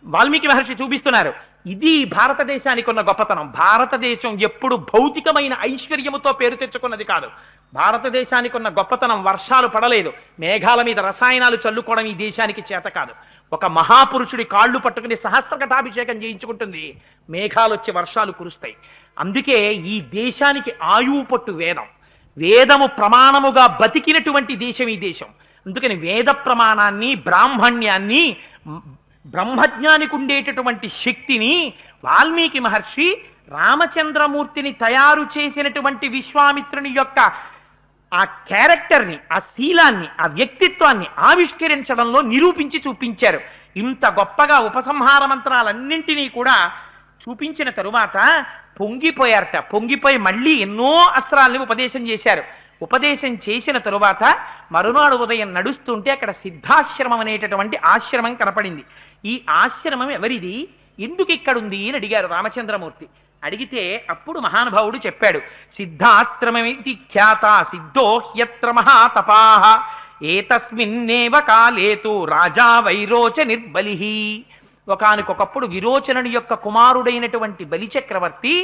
వాల్మీకి మహర్షి చూపిస్తున్నారు. ఇది భారతదేశానికి ఉన్న గొప్పతనం. భారతదేశం ఎప్పుడు భౌతికమైన ఐశ్వర్యముతో పేరు తెచ్చుకున్నది కాదు. భారతదేశానికి ఉన్న గొప్పతనం వర్షాలు పడలేదు, మేఘాల మీద రసాయనాలు చల్లుకోవడం ఈ దేశానికి చేత కాదు. ఒక మహాపురుషుడి కాళ్ళు పట్టుకుని సహస్రఘటాభిషేకం చేయించుకుంటుంది, మేఘాలు వచ్చి వర్షాలు కురుస్తాయి. అందుకే ఈ దేశానికి ఆయువు పట్టు వేదం. వేదము ప్రమాణముగా బతికినటువంటి దేశం ఈ దేశం. అందుకని వేద ప్రమాణాన్ని, బ్రాహ్మణ్యాన్ని, బ్రహ్మజ్ఞానికి ఉండేటటువంటి శక్తిని వాల్మీకి మహర్షి రామచంద్రమూర్తిని తయారు చేసినటువంటి విశ్వామిత్రుని యొక్క ఆ క్యారెక్టర్ని, ఆ శీలాన్ని, ఆ వ్యక్తిత్వాన్ని ఆవిష్కరించడంలో నిరూపించి చూపించారు. ఇంత గొప్పగా ఉపసంహార మంత్రాలన్నింటినీ కూడా చూపించిన తరువాత పొంగిపోయారట. పొంగిపోయి మళ్ళీ ఎన్నో అస్త్రాలని ఉపదేశం చేశారు. ఉపదేశం చేసిన తరువాత మరునాడు ఉదయం నడుస్తుంటే అక్కడ సిద్ధాశ్రమం అనేటటువంటి ఆశ్రమం కనపడింది. ఈ ఆశ్రమం ఎవరిది, ఎందుకు ఇక్కడుంది అని అడిగారు రామచంద్రమూర్తి. అడిగితే అప్పుడు మహానుభావుడు చెప్పాడు, సిద్ధాశ్రమమితి ఖ్యాత సిద్ధో హ్యత్ర మహాతపాః ఏతస్మిన్నేవ కాలేతు రాజా వైరోచ నిర్బలిః. ఒకానొకప్పుడు విరోచనుడి యొక్క కుమారుడైనటువంటి బలిచక్రవర్తి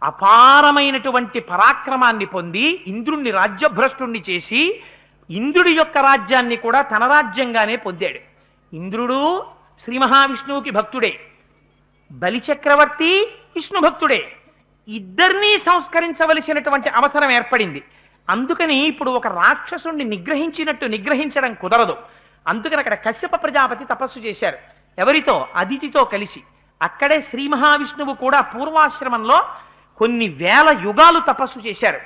అపారమైనటువంటి పరాక్రమాన్ని పొంది ఇంద్రుణ్ణి రాజ్యభ్రష్టుణ్ణి చేసి ఇంద్రుడి యొక్క రాజ్యాన్ని కూడా తన రాజ్యంగానే పొందాడు. ఇంద్రుడు శ్రీ మహావిష్ణువుకి భక్తుడే, బలిచక్రవర్తి విష్ణు భక్తుడే. ఇద్దరినీ సంస్కరించవలసినటువంటి అవసరం ఏర్పడింది. అందుకని ఇప్పుడు ఒక రాక్షసుణ్ణి నిగ్రహించినట్టు నిగ్రహించడం కుదరదు. అందుకని అక్కడ కశ్యప ప్రజాపతి తపస్సు చేశారు. ఎవరితో? అదితితో కలిసి. అక్కడే శ్రీ మహావిష్ణువు కూడా పూర్వాశ్రమంలో కొన్ని వేల యుగాలు తపస్సు చేశారు.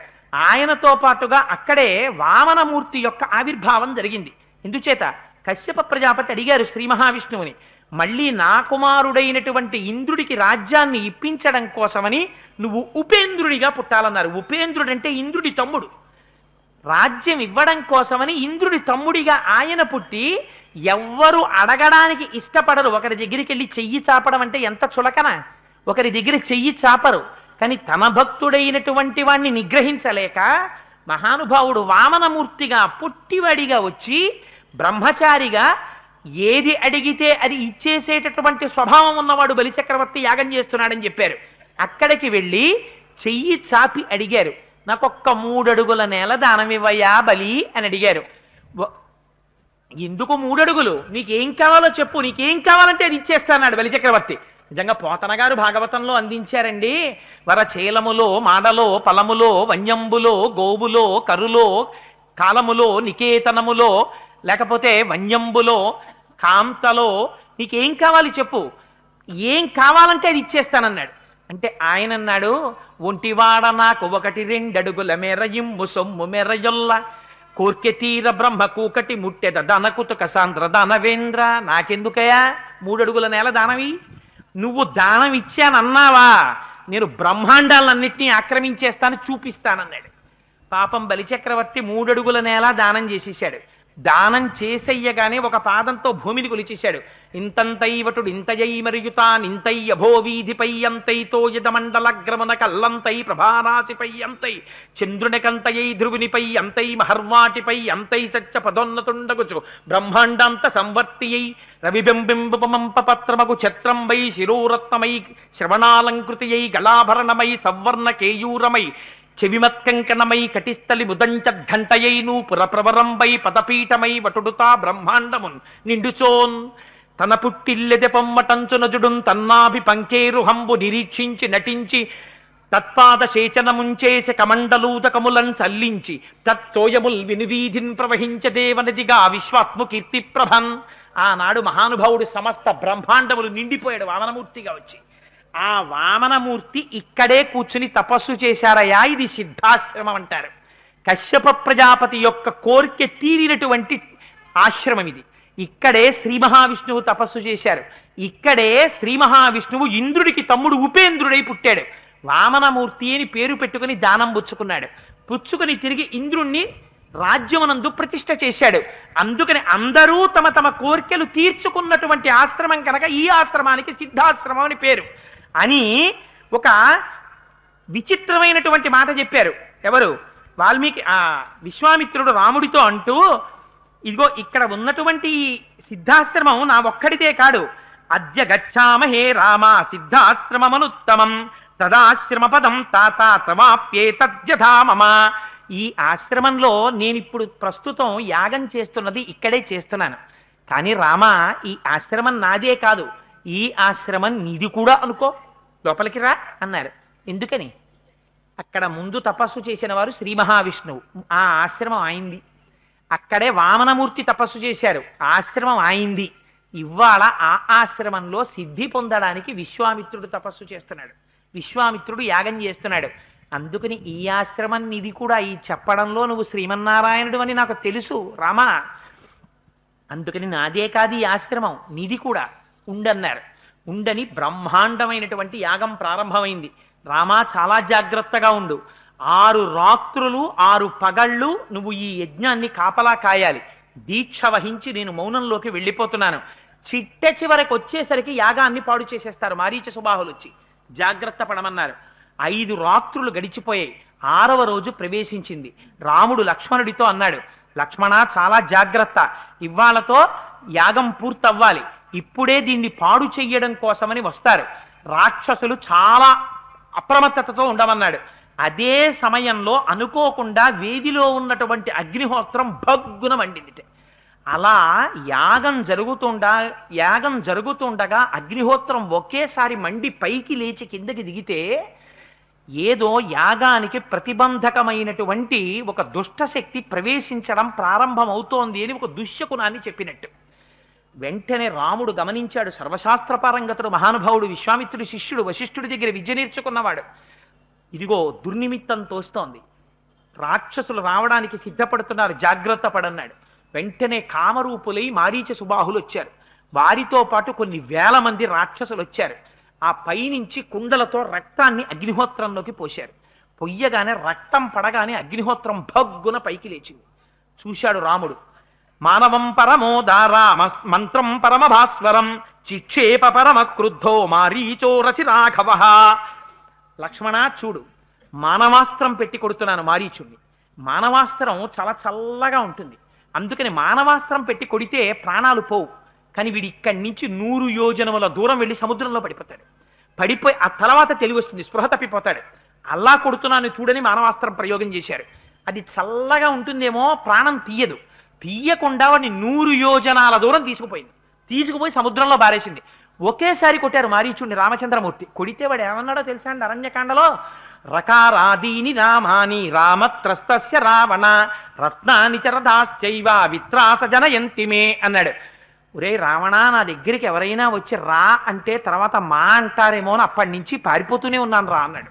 ఆయనతో పాటుగా అక్కడే వామనమూర్తి యొక్క ఆవిర్భావం జరిగింది. ఎందుచేత? కశ్యప ప్రజాపతి అడిగారు శ్రీ మహావిష్ణువుని, మళ్ళీ నా కుమారుడైనటువంటి ఇంద్రుడికి రాజ్యాన్ని ఇప్పించడం కోసమని నువ్వు ఉపేంద్రుడిగా పుట్టాలన్నారు. ఉపేంద్రుడంటే ఇంద్రుడి తమ్ముడు. రాజ్యం ఇవ్వడం కోసమని ఇంద్రుడి తమ్ముడిగా ఆయన పుట్టి, ఎవ్వరు అడగడానికి ఇష్టపడరు. ఒకరి దగ్గరికి వెళ్ళి చెయ్యి చాపడం అంటే ఎంత చులకన. ఒకరి దగ్గర చెయ్యి చాపరు. కానీ తన భక్తుడైనటువంటి వాణ్ణి నిగ్రహించలేక మహానుభావుడు వామనమూర్తిగా పుట్టివాడిగా వచ్చి బ్రహ్మచారిగా ఏది అడిగితే అది ఇచ్చేసేటటువంటి స్వభావం ఉన్నవాడు బలిచక్రవర్తి యాగం చేస్తున్నాడని చెప్పారు. అక్కడికి వెళ్ళి చెయ్యి చాపి అడిగారు, నాకొక్క 3 అడుగుల నేల దానమివ్వయా బలి అని అడిగారు. ఎందుకు 3 అడుగులు? నీకేం కావాలో చెప్పు, నీకేం కావాలంటే అది ఇచ్చేస్తాన్నాడు బలిచక్రవర్తి. నిజంగా పోతన గారు భాగవతంలో అందించారండి. వరచేలములో మాడలో పలములో వన్యంబులో గోవులో కరులో కాలములో నికేతనములో లేకపోతే వన్యంబులో కాంతలో నీకేం కావాలి చెప్పు, ఏం కావాలంటే అది ఇచ్చేస్తానన్నాడు. అంటే ఆయన అన్నాడు, ఒంటివాడ నాకు 1-2 అడుగుల మెరయిమ్ము సొమ్ము మెరయొల్ల కోర్కె తీర బ్రహ్మ కూకటి ముట్టెద దనకుతుక సాంద్ర దానవేంద్ర. నాకెందుకయా 3 అడుగుల నేల దానవి? నువ్వు దానం ఇచ్చానన్నావా, నేను బ్రహ్మాండాలన్నింటినీ ఆక్రమించేస్తాను, చూపిస్తానన్నాడు. పాపం బలిచక్రవర్తి 3 అడుగుల నేల దానం చేసేశాడు. దానం చేసయ్యగానే ఒక పాదంతో భూమిని కొలిచేశాడు. ఇంతంతైవటుడు ఇంతయై మరియుతానింతై అభోవీధిపై అంతైతో యదమండలగ్రమణ కల్లంతై ప్రభారాశిపై అంతై చంద్రునికంతయై ధ్రువునిపై అంతై మహర్వాటిపై అంతై సత్య పదోన్నతుండగుచు బ్రహ్మాండాంత సంవర్తియై రవిబింబింబమంపపత్రమగు ఛత్రంబై శిరోరత్నమై శ్రవణాలంకృతియై గళాభరణమై సవర్ణ కేయూరమై చెవిమత్కంకణమై కటిస్థలి ముదంచఘంటయైను పురప్రవరంబై పదపీఠమై వటుడుతా బ్రహ్మాండమున్ నిండుచోన్ తన పుట్టిల్లెదె పొమ్మటంచునజుడున్ తన్నాభి పంకేరుహంబు నిరీక్షించి నటించి తత్పాద శేచనముంచేసి కమండలూతకములన్ చల్లించి తత్తోయముల్ వినువీధిన్ ప్రవహించదేవనదిగా విశ్వాత్ము కీర్తి ప్రభన్. ఆనాడు మహానుభావుడు సమస్త బ్రహ్మాండములు నిండిపోయాడు వామనమూర్తిగా వచ్చి. ఆ వామనమూర్తి ఇక్కడే కూర్చుని తపస్సు చేశారయా. ఇది సిద్ధాశ్రమం అంటారు. కశ్యప ప్రజాపతి యొక్క కోరిక తీరినటువంటి ఆశ్రమం ఇది. ఇక్కడే శ్రీ మహావిష్ణువు తపస్సు చేశారు. ఇక్కడే శ్రీ మహావిష్ణువు ఇంద్రుడికి తమ్ముడు ఉపేంద్రుడై పుట్టాడు. వామనమూర్తి అని పేరు పెట్టుకుని దానం పుచ్చుకున్నాడు. పుచ్చుకుని తిరిగి ఇంద్రుణ్ణి రాజ్యమునందు ప్రతిష్ఠ చేశాడు. అందుకని అందరూ తమ తమ కోరికలు తీర్చుకున్నటువంటి ఆశ్రమం కనుక ఈ ఆశ్రమానికి సిద్ధాశ్రమం అని పేరు అని ఒక విచిత్రమైనటువంటి మాట చెప్పారు. ఎవరు? వాల్మీకి విశ్వామిత్రుడు రాముడితో అంటూ, ఇదిగో ఇక్కడ ఉన్నటువంటి సిద్ధాశ్రమం నా ఒక్కడితే కాదు, అద్య గచ్చామహే రామ సిద్ధాశ్రమమనుత్తమం తదాశ్రమ పదం తాత తవాప్యేతద్యథా మమ. ఈ ఆశ్రమంలో నేనిప్పుడు ప్రస్తుతం యాగం చేస్తున్నది ఇక్కడే చేస్తున్నాను. కానీ రామ, ఈ ఆశ్రమం నాదే కాదు, ఈ ఆశ్రమం నీది కూడా అనుకో, లోపలికి రా అన్నారు. ఎందుకని? అక్కడ ముందు తపస్సు చేసిన వారు శ్రీ మహావిష్ణువు, ఆ ఆశ్రమం ఆయింది. అక్కడే వామనమూర్తి తపస్సు చేశారు, ఆశ్రమం ఆయింది. ఇవాళ ఆ ఆశ్రమంలో సిద్ధి పొందడానికి విశ్వామిత్రుడు తపస్సు చేస్తున్నాడు, విశ్వామిత్రుడు యాగం చేస్తున్నాడు. అందుకని ఈ ఆశ్రమం నిధి కూడా ఈ చెప్పడంలో నువ్వు శ్రీమన్నారాయణుడు అని నాకు తెలుసు రామా. అందుకని నాదే కాదు ఈ ఆశ్రమం, నిధి కూడా ఉండన్నారు. ఉండని బ్రహ్మాండమైనటువంటి యాగం ప్రారంభమైంది. రామా చాలా జాగ్రత్తగా ఉండు, 6 రాత్రులు 6 పగళ్ళు నువ్వు ఈ యజ్ఞాన్ని కాపలా కాయాలి. దీక్ష వహించి నేను మౌనంలోకి వెళ్ళిపోతున్నాను. చిట్ట చివరికి వచ్చేసరికి యాగాన్ని పాడు చేసేస్తారు మారీచ సుబాహులు వచ్చి, జాగ్రత్త పడమన్నారు. 5 రాత్రులు గడిచిపోయాయి. 6వ రోజు ప్రవేశించింది. రాముడు లక్ష్మణుడితో అన్నాడు, లక్ష్మణ చాలా జాగ్రత్త, ఇవాళతో యాగం పూర్తవ్వాలి, ఇప్పుడే దీన్ని పాడు చెయ్యడం కోసమని వస్తారు రాక్షసులు, చాలా అప్రమత్తతతో ఉండమన్నాడు. అదే సమయంలో అనుకోకుండా వేదిలో ఉన్నటువంటి అగ్నిహోత్రం భగ్గున మండింది. అలా యాగం జరుగుతుండగా అగ్నిహోత్రం ఒకేసారి మండి పైకి లేచి కిందకి దిగితే ఏదో యాగానికి ప్రతిబంధకమైనటువంటి ఒక దుష్టశక్తి ప్రవేశించడం ప్రారంభమవుతోంది అని ఒక దుశ్శకునాన్ని చెప్పినట్టు. వెంటనే రాముడు గమనించాడు. సర్వశాస్త్రపారంగతుడు మహానుభావుడు, విశ్వామిత్రుడి శిష్యుడు, వశిష్ఠుడి దగ్గర విద్య నేర్చుకున్నవాడు. ఇదిగో దుర్నిమిత్తం తోస్తోంది, రాక్షసులు రావడానికి సిద్ధపడుతున్నారు, జాగ్రత్త పడన్నాడు. వెంటనే కామరూపులై మారీచ సుబాహులు వచ్చారు. వారితో పాటు కొన్ని వేల మంది రాక్షసులు వచ్చారు. ఆ పైనుంచి కుండలతో రక్తాన్ని అగ్నిహోత్రంలోకి పోశారు. పొయ్యగానే రక్తం పడగానే అగ్నిహోత్రం భగ్గున పైకి లేచింది. చూశాడు రాముడు. మానవం పరమోదారా మంత్రం పరమభాస్వరం చిక్షేప పరమ క్రుద్ధో మారీచో రచి రాఘవ. లక్ష్మణ చూడు, మానవాస్త్రం పెట్టి కొడుతున్నాను మారీచుణ్ణి. మానవాస్త్రం చాలా చల్లగా ఉంటుంది, అందుకని మానవాస్త్రం పెట్టి కొడితే ప్రాణాలు పోవు. కానీ వీడి ఇక్కడి నుంచి 100 యోజనముల దూరం వెళ్ళి సముద్రంలో పడిపోతాడు. పడిపోయి ఆ తర్వాత తెలివి వస్తుంది, స్పృహ తప్పిపోతాడు. అల్లా కొడుతున్నాను చూడని మానవాస్త్రం ప్రయోగం చేశారు. అది చల్లగా ఉంటుందేమో, ప్రాణం తీయదు. తీయకుండా వాడిని 100 యోజనాల దూరం తీసుకుపోయి సముద్రంలో బారేసింది. ఒకేసారి కొట్టారు మారీచుడిని రామచంద్రమూర్తి. కొడితే వాడు ఏమన్నాడో తెలుసా అండి అరణ్యకాండలో? రకారాదీని రామాని రామత్రస్తస్య రావణ రత్నాని చరదాశ్చైవ విత్రాస జనయంతిమే అన్నాడు. ఒరే రావణ, నా దగ్గరికి ఎవరైనా వచ్చి రా అంటే తర్వాత మా అంటారేమో అని అప్పటి నుంచి పారిపోతూనే ఉన్నాను రా అన్నాడు.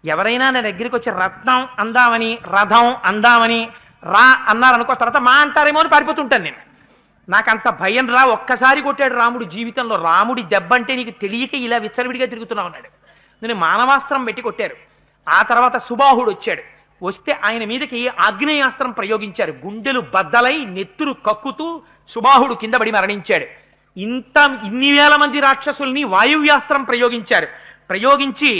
ఎవరైనా నా దగ్గరికి వచ్చి రత్నం అందామని రథం అందామని రా అన్నారనుకో, తర్వాత మా అంటారేమో అని పారిపోతుంటాను నేను. నాకంత భయం రా. ఒక్కసారి కొట్టాడు రాముడు జీవితంలో. రాముడి దెబ్బ అంటే నీకు తెలియక ఇలా విచ్చలవిడిగా తిరుగుతున్నావు అన్నాడు. నేను మానవాస్త్రం పెట్టి కొట్టారు. ఆ తర్వాత సుబాహుడు వచ్చాడు. వస్తే ఆయన మీదకి ఆగ్నేయాస్త్రం ప్రయోగించారు. గుండెలు బద్దలై నెత్తురు కక్కుతూ సుబాహుడు కింద పడి మరణించాడు. ఇన్ని వేల మంది రాక్షసుల్ని వాయువ్యాస్త్రం ప్రయోగించారు. ప్రయోగించి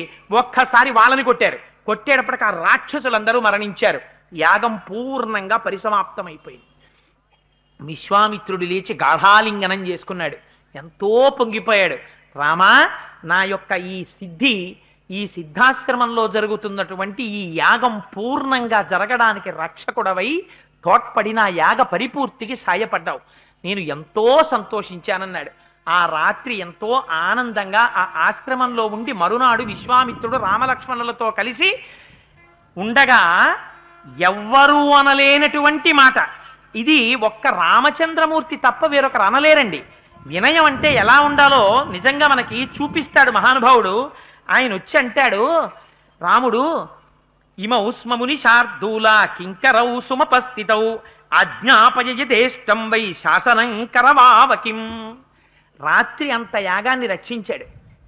ఒక్కసారి వాళ్ళని కొట్టారు. కొట్టేటప్పటికి ఆ రాక్షసులందరూ మరణించారు. యాగం పూర్ణంగా పరిసమాప్తమైపోయింది. విశ్వామిత్రుడు లేచి గాఢాలింగనం చేసుకున్నాడు. ఎంతో పొంగిపోయాడు. రామా, నా యొక్క ఈ సిద్ధాశ్రమంలో జరుగుతున్నటువంటి ఈ యాగం పూర్ణంగా జరగడానికి రక్షకుడవై తోడ్పడి నా యాగ పరిపూర్తికి సాయపడ్డావు. నేను ఎంతో సంతోషించానన్నాడు. ఆ రాత్రి ఎంతో ఆనందంగా ఆ ఆశ్రమంలో ఉండి మరునాడు విశ్వామిత్రుడు రామలక్ష్మణులతో కలిసి ఉండగా ఎవ్వరూ అనలేనటువంటి మాట ఇది. ఒక్క రామచంద్రమూర్తి తప్ప వేరొకరు అనలేరండి. వినయం అంటే ఎలా ఉండాలో నిజంగా మనకి చూపిస్తాడు మహానుభావుడు. ఆయన వచ్చి అంటాడు, రాముడు ఇమౌ స్మముని శార్దూల కింకరౌ సుమపస్థితౌ ఆజ్ఞాపయదేష్టం వై శాసనం కరవావకిం. రాత్రి అంత యాగాన్ని రక్షించాడు.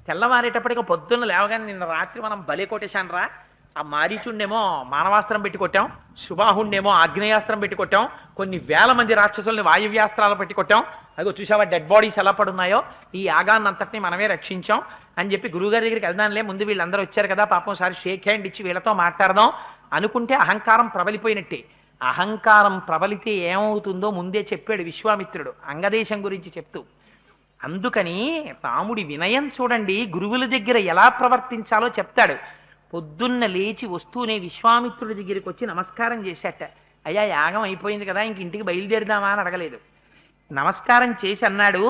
తెల్లవారేటప్పటికి పొద్దున్న లేవగానే నిన్న రాత్రి మనం బలి కొట్టేశాను రా. ఆ మారీచుండేమో మానవాస్త్రం పెట్టి కొట్టాం, సుబాహుండేమో ఆగ్నేయాస్త్రం పెట్టి కొట్టాం, కొన్ని వేల మంది రాక్షసుల్ని వాయువ్యాస్త్రాలు పెట్టి కొట్టాం. అదిగో చూసావా డెడ్ బాడీస్ ఎలా పడున్నాయో, ఈ యాగాన్ని అంతటినీ మనమే రక్షించాం అని చెప్పి గురువుగారి దగ్గరికి వెళ్దాంలే, ముందు వీళ్ళందరూ వచ్చారు కదా పాపం సారి షేక్ హ్యాండ్ ఇచ్చి వీళ్ళతో మాట్లాడదాం అనుకుంటే అహంకారం ప్రబలిపోయినట్టే. అహంకారం ప్రబలితే ఏమవుతుందో ముందే చెప్పాడు విశ్వామిత్రుడు అంగదేశం గురించి చెప్తూ. అందుకని రాముడి వినయం చూడండి, గురువుల దగ్గర ఎలా ప్రవర్తించాలో చెప్తాడు. పొద్దున్న లేచి వస్తూనే విశ్వామిత్రుడి దగ్గరికి వచ్చి నమస్కారం చేశాట. అయ్యా యాగం అయిపోయింది కదా, ఇంక ఇంటికి బయలుదేరుదామా అని అడగలేదు. నమస్కారం చేసి అన్నాడు,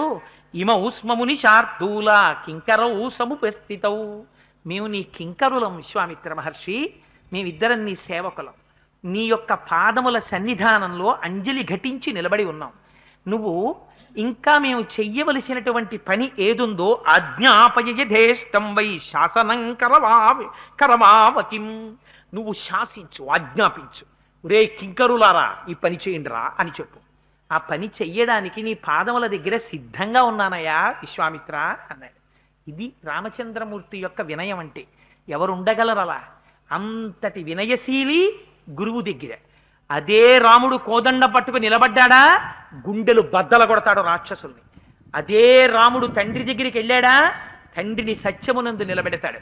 ఇమౌ స్మముని శార్దూల కింకరౌ సముపస్థితౌ. మేము నీ కింకరులం విశ్వామిత్ర మహర్షి, మేమిద్దరం నీ సేవకులం. నీ యొక్క పాదముల సన్నిధానంలో అంజలి ఘటించి నిలబడి ఉన్నాం. నువ్వు ఇంకా మేము చెయ్యవలసినటువంటి పని ఏదుందో ఆజ్ఞాపయధేష్టం వై శాసనం కరవావకిం. నువ్వు శాసించు, ఆజ్ఞాపించు. రే కింకరులారా ఈ పని చేయండిరా అని చెప్పు. ఆ పని చెయ్యడానికి నీ పాదముల దగ్గర సిద్ధంగా ఉన్నానయ్యా విశ్వామిత్ర అన్నాడు. ఇది రామచంద్రమూర్తి యొక్క వినయం అంటే. ఎవరు ఉండగలరలా? అంతటి వినయశీలి గురువు దగ్గర. అదే రాముడు కోదండ పట్టుకు నిలబడ్డాడా, గుండెలు బద్దల కొడతాడు రాక్షసుల్ని. అదే రాముడు తండ్రి దగ్గరికి వెళ్ళాడా, తండ్రిని సత్యమునందు నిలబెడతాడు.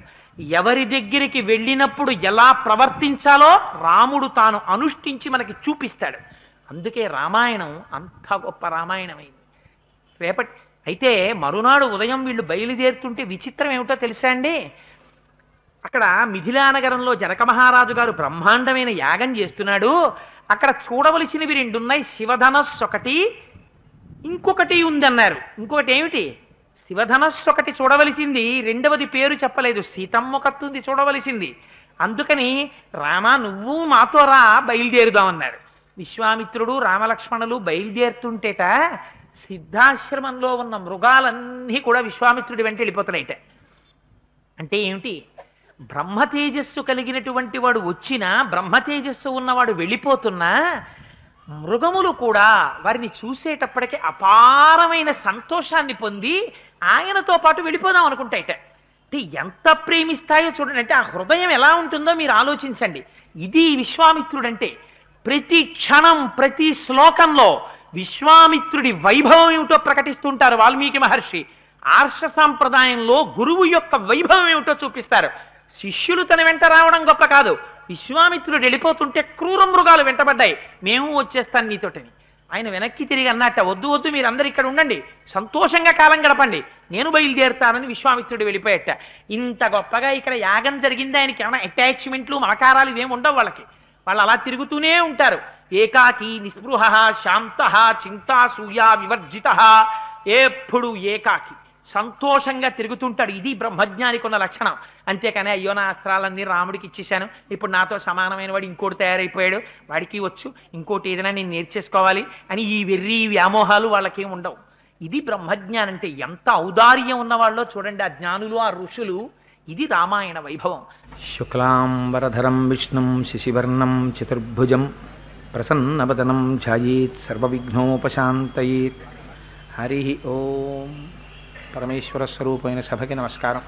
ఎవరి దగ్గరికి వెళ్ళినప్పుడు ఎలా ప్రవర్తించాలో రాముడు తాను అనుష్ఠించి మనకి చూపిస్తాడు. అందుకే రామాయణం అంత గొప్ప రామాయణమైంది. అయితే మరునాడు ఉదయం వీళ్ళు బయలుదేరుతుంటే విచిత్రం ఏమిటో తెలుసా అండి? అక్కడ మిథిలానగరంలో జనక మహారాజు గారు బ్రహ్మాండమైన యాగం చేస్తున్నాడు. అక్కడ చూడవలసినవి 2 ఉన్నాయి. శివధనస్సు ఒకటి, ఇంకొకటి ఉంది అన్నారు. ఇంకొకటి ఏమిటి? శివధనస్సు ఒకటి చూడవలసింది, రెండవది పేరు చెప్పలేదు, సీతమ్మ కత్తుంది చూడవలసింది. అందుకని రామా నువ్వు మాతో రా, బయలుదేరుదామన్నారు. విశ్వామిత్రుడు రామలక్ష్మణులు బయలుదేరుతుంటేట సిద్ధాశ్రమంలో ఉన్న మృగాలన్నీ కూడా విశ్వామిత్రుడి వెంట వెళ్ళిపోతున్నాయిట. అంటే ఏమిటి? బ్రహ్మ తేజస్సు కలిగినటువంటి వాడు వచ్చినా, బ్రహ్మ తేజస్సు ఉన్నవాడు వెళ్ళిపోతున్నా మృగములు కూడా వారిని చూసేటప్పటికి అపారమైన సంతోషాన్ని పొంది ఆయనతో పాటు వెళ్ళిపోదాం అనుకుంటాయిట. అంటే ఎంత ప్రేమిస్తాయో చూడండి. అంటే ఆ హృదయం ఎలా ఉంటుందో మీరు ఆలోచించండి. ఇది విశ్వామిత్రుడంటే. ప్రతి క్షణం ప్రతి శ్లోకంలో విశ్వామిత్రుడి వైభవం ఏమిటో ప్రకటిస్తుంటారు వాల్మీకి మహర్షి. ఆర్ష సాంప్రదాయంలో గురువు యొక్క వైభవం ఏమిటో చూపిస్తారు. శిష్యులు తన వెంట రావడం గొప్ప కాదు, విశ్వామిత్రుడు వెళ్ళిపోతుంటే క్రూర మృగాలు వెంటబడ్డాయి, మేము వచ్చేస్తాను నీతోటని. ఆయన వెనక్కి తిరిగి అన్నట్ట, వద్దు వద్దు, మీరందరూ ఇక్కడ ఉండండి, సంతోషంగా కాలం గడపండి, నేను బయలుదేరుతానని విశ్వామిత్రుడు వెళ్ళిపోయట. ఇంత గొప్పగా ఇక్కడ యాగం జరిగింది. ఆయనకి ఏమైనా అటాచ్మెంట్లు మమకారాలు ఇవేమి ఉండవు వాళ్ళకి. వాళ్ళు అలా తిరుగుతూనే ఉంటారు. ఏకాకి నిస్పృహ శాంత చింతాసూయ వివర్జిత, ఎప్పుడు ఏకాకి సంతోషంగా తిరుగుతుంటాడు. ఇది బ్రహ్మజ్ఞానికి ఉన్న లక్షణం. అంతేకాని అయ్యో నా అస్త్రాలన్నీ రాముడికి ఇచ్చేశాను, ఇప్పుడు నాతో సమానమైన వాడు ఇంకోటి తయారైపోయాడు, వాడికి వచ్చు, ఇంకోటి ఏదైనా నేను నేర్చేసుకోవాలి అని ఈ వెర్రి వ్యామోహాలు వాళ్ళకేం ఉండవు. ఇది బ్రహ్మజ్ఞానం అంటే. ఎంత ఔదార్యం ఉన్నవాళ్ళో చూడండి ఆ జ్ఞానులు, ఆ ఋషులు. ఇది రామాయణ వైభవం. శుక్లాంబరధరం విష్ణుం శశివర్ణం చతుర్భుజం ప్రసన్నవదనం ధ్యాయేత్ సర్వవిఘ్నోపశాంతయేత్. హరి ఓం. పరమేశ్వర స్వరూపమైన సభకి నమస్కారం.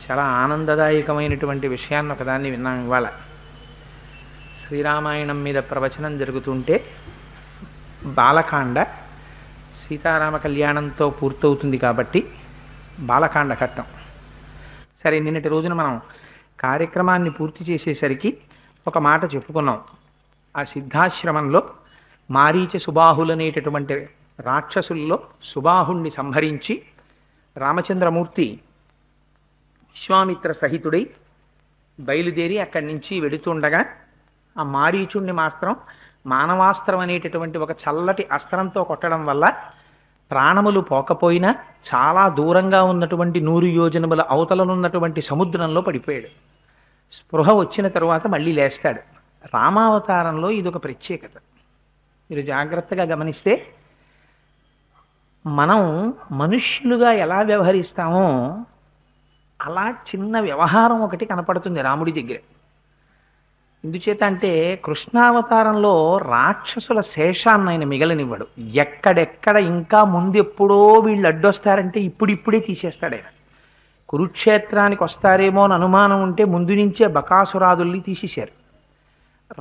చాలా ఆనందదాయకమైనటువంటి విషయాన్ని ఒకదాన్ని విన్నాం ఇవాళ. శ్రీరామాయణం మీద ప్రవచనం జరుగుతుంటే బాలకాండ సీతారామ కళ్యాణంతో పూర్తవుతుంది కాబట్టి బాలకాండ ఘట్టం. సరే, నిన్నటి రోజున మనం కార్యక్రమాన్ని పూర్తి చేసేసరికి ఒక మాట చెప్పుకున్నాం. ఆ సిద్ధాశ్రమంలో మారీచ సుబాహులనేటటువంటి రాక్షసుల్లో సుబాహుణ్ణి సంహరించి రామచంద్రమూర్తి విశ్వామిత్ర సహితుడై బయలుదేరి అక్కడి నుంచి వెడుతుండగా ఆ మారీచుణ్ణి మాత్రం మానవాస్త్రం అనేటటువంటి ఒక చల్లటి అస్త్రంతో కొట్టడం వల్ల ప్రాణములు పోకపోయినా చాలా దూరంగా ఉన్నటువంటి 100 యోజనముల అవతలనున్నటువంటి సముద్రంలో పడిపోయాడు. స్పృహ వచ్చిన తరువాత మళ్ళీ లేస్తాడు. రామావతారంలో ఇదొక ప్రత్యేకత. మీరు జాగ్రత్తగా గమనిస్తే మనం మనుష్యులుగా ఎలా వ్యవహరిస్తామో అలా చిన్న వ్యవహారం ఒకటి కనపడుతుంది రాముడి దగ్గర. ఎందుచేత అంటే కృష్ణావతారంలో రాక్షసుల శేషాన్ని ఆయన మిగలనివ్వడు. ఎక్కడెక్కడ ఇంకా ముందెప్పుడో వీళ్ళు అడ్డొస్తారంటే ఇప్పుడిప్పుడే తీసేస్తాడు ఆయన. కురుక్షేత్రానికి వస్తారేమో అని అనుమానం ఉంటే ముందు నుంచే బకాసురాదుల్ని తీసేశారు.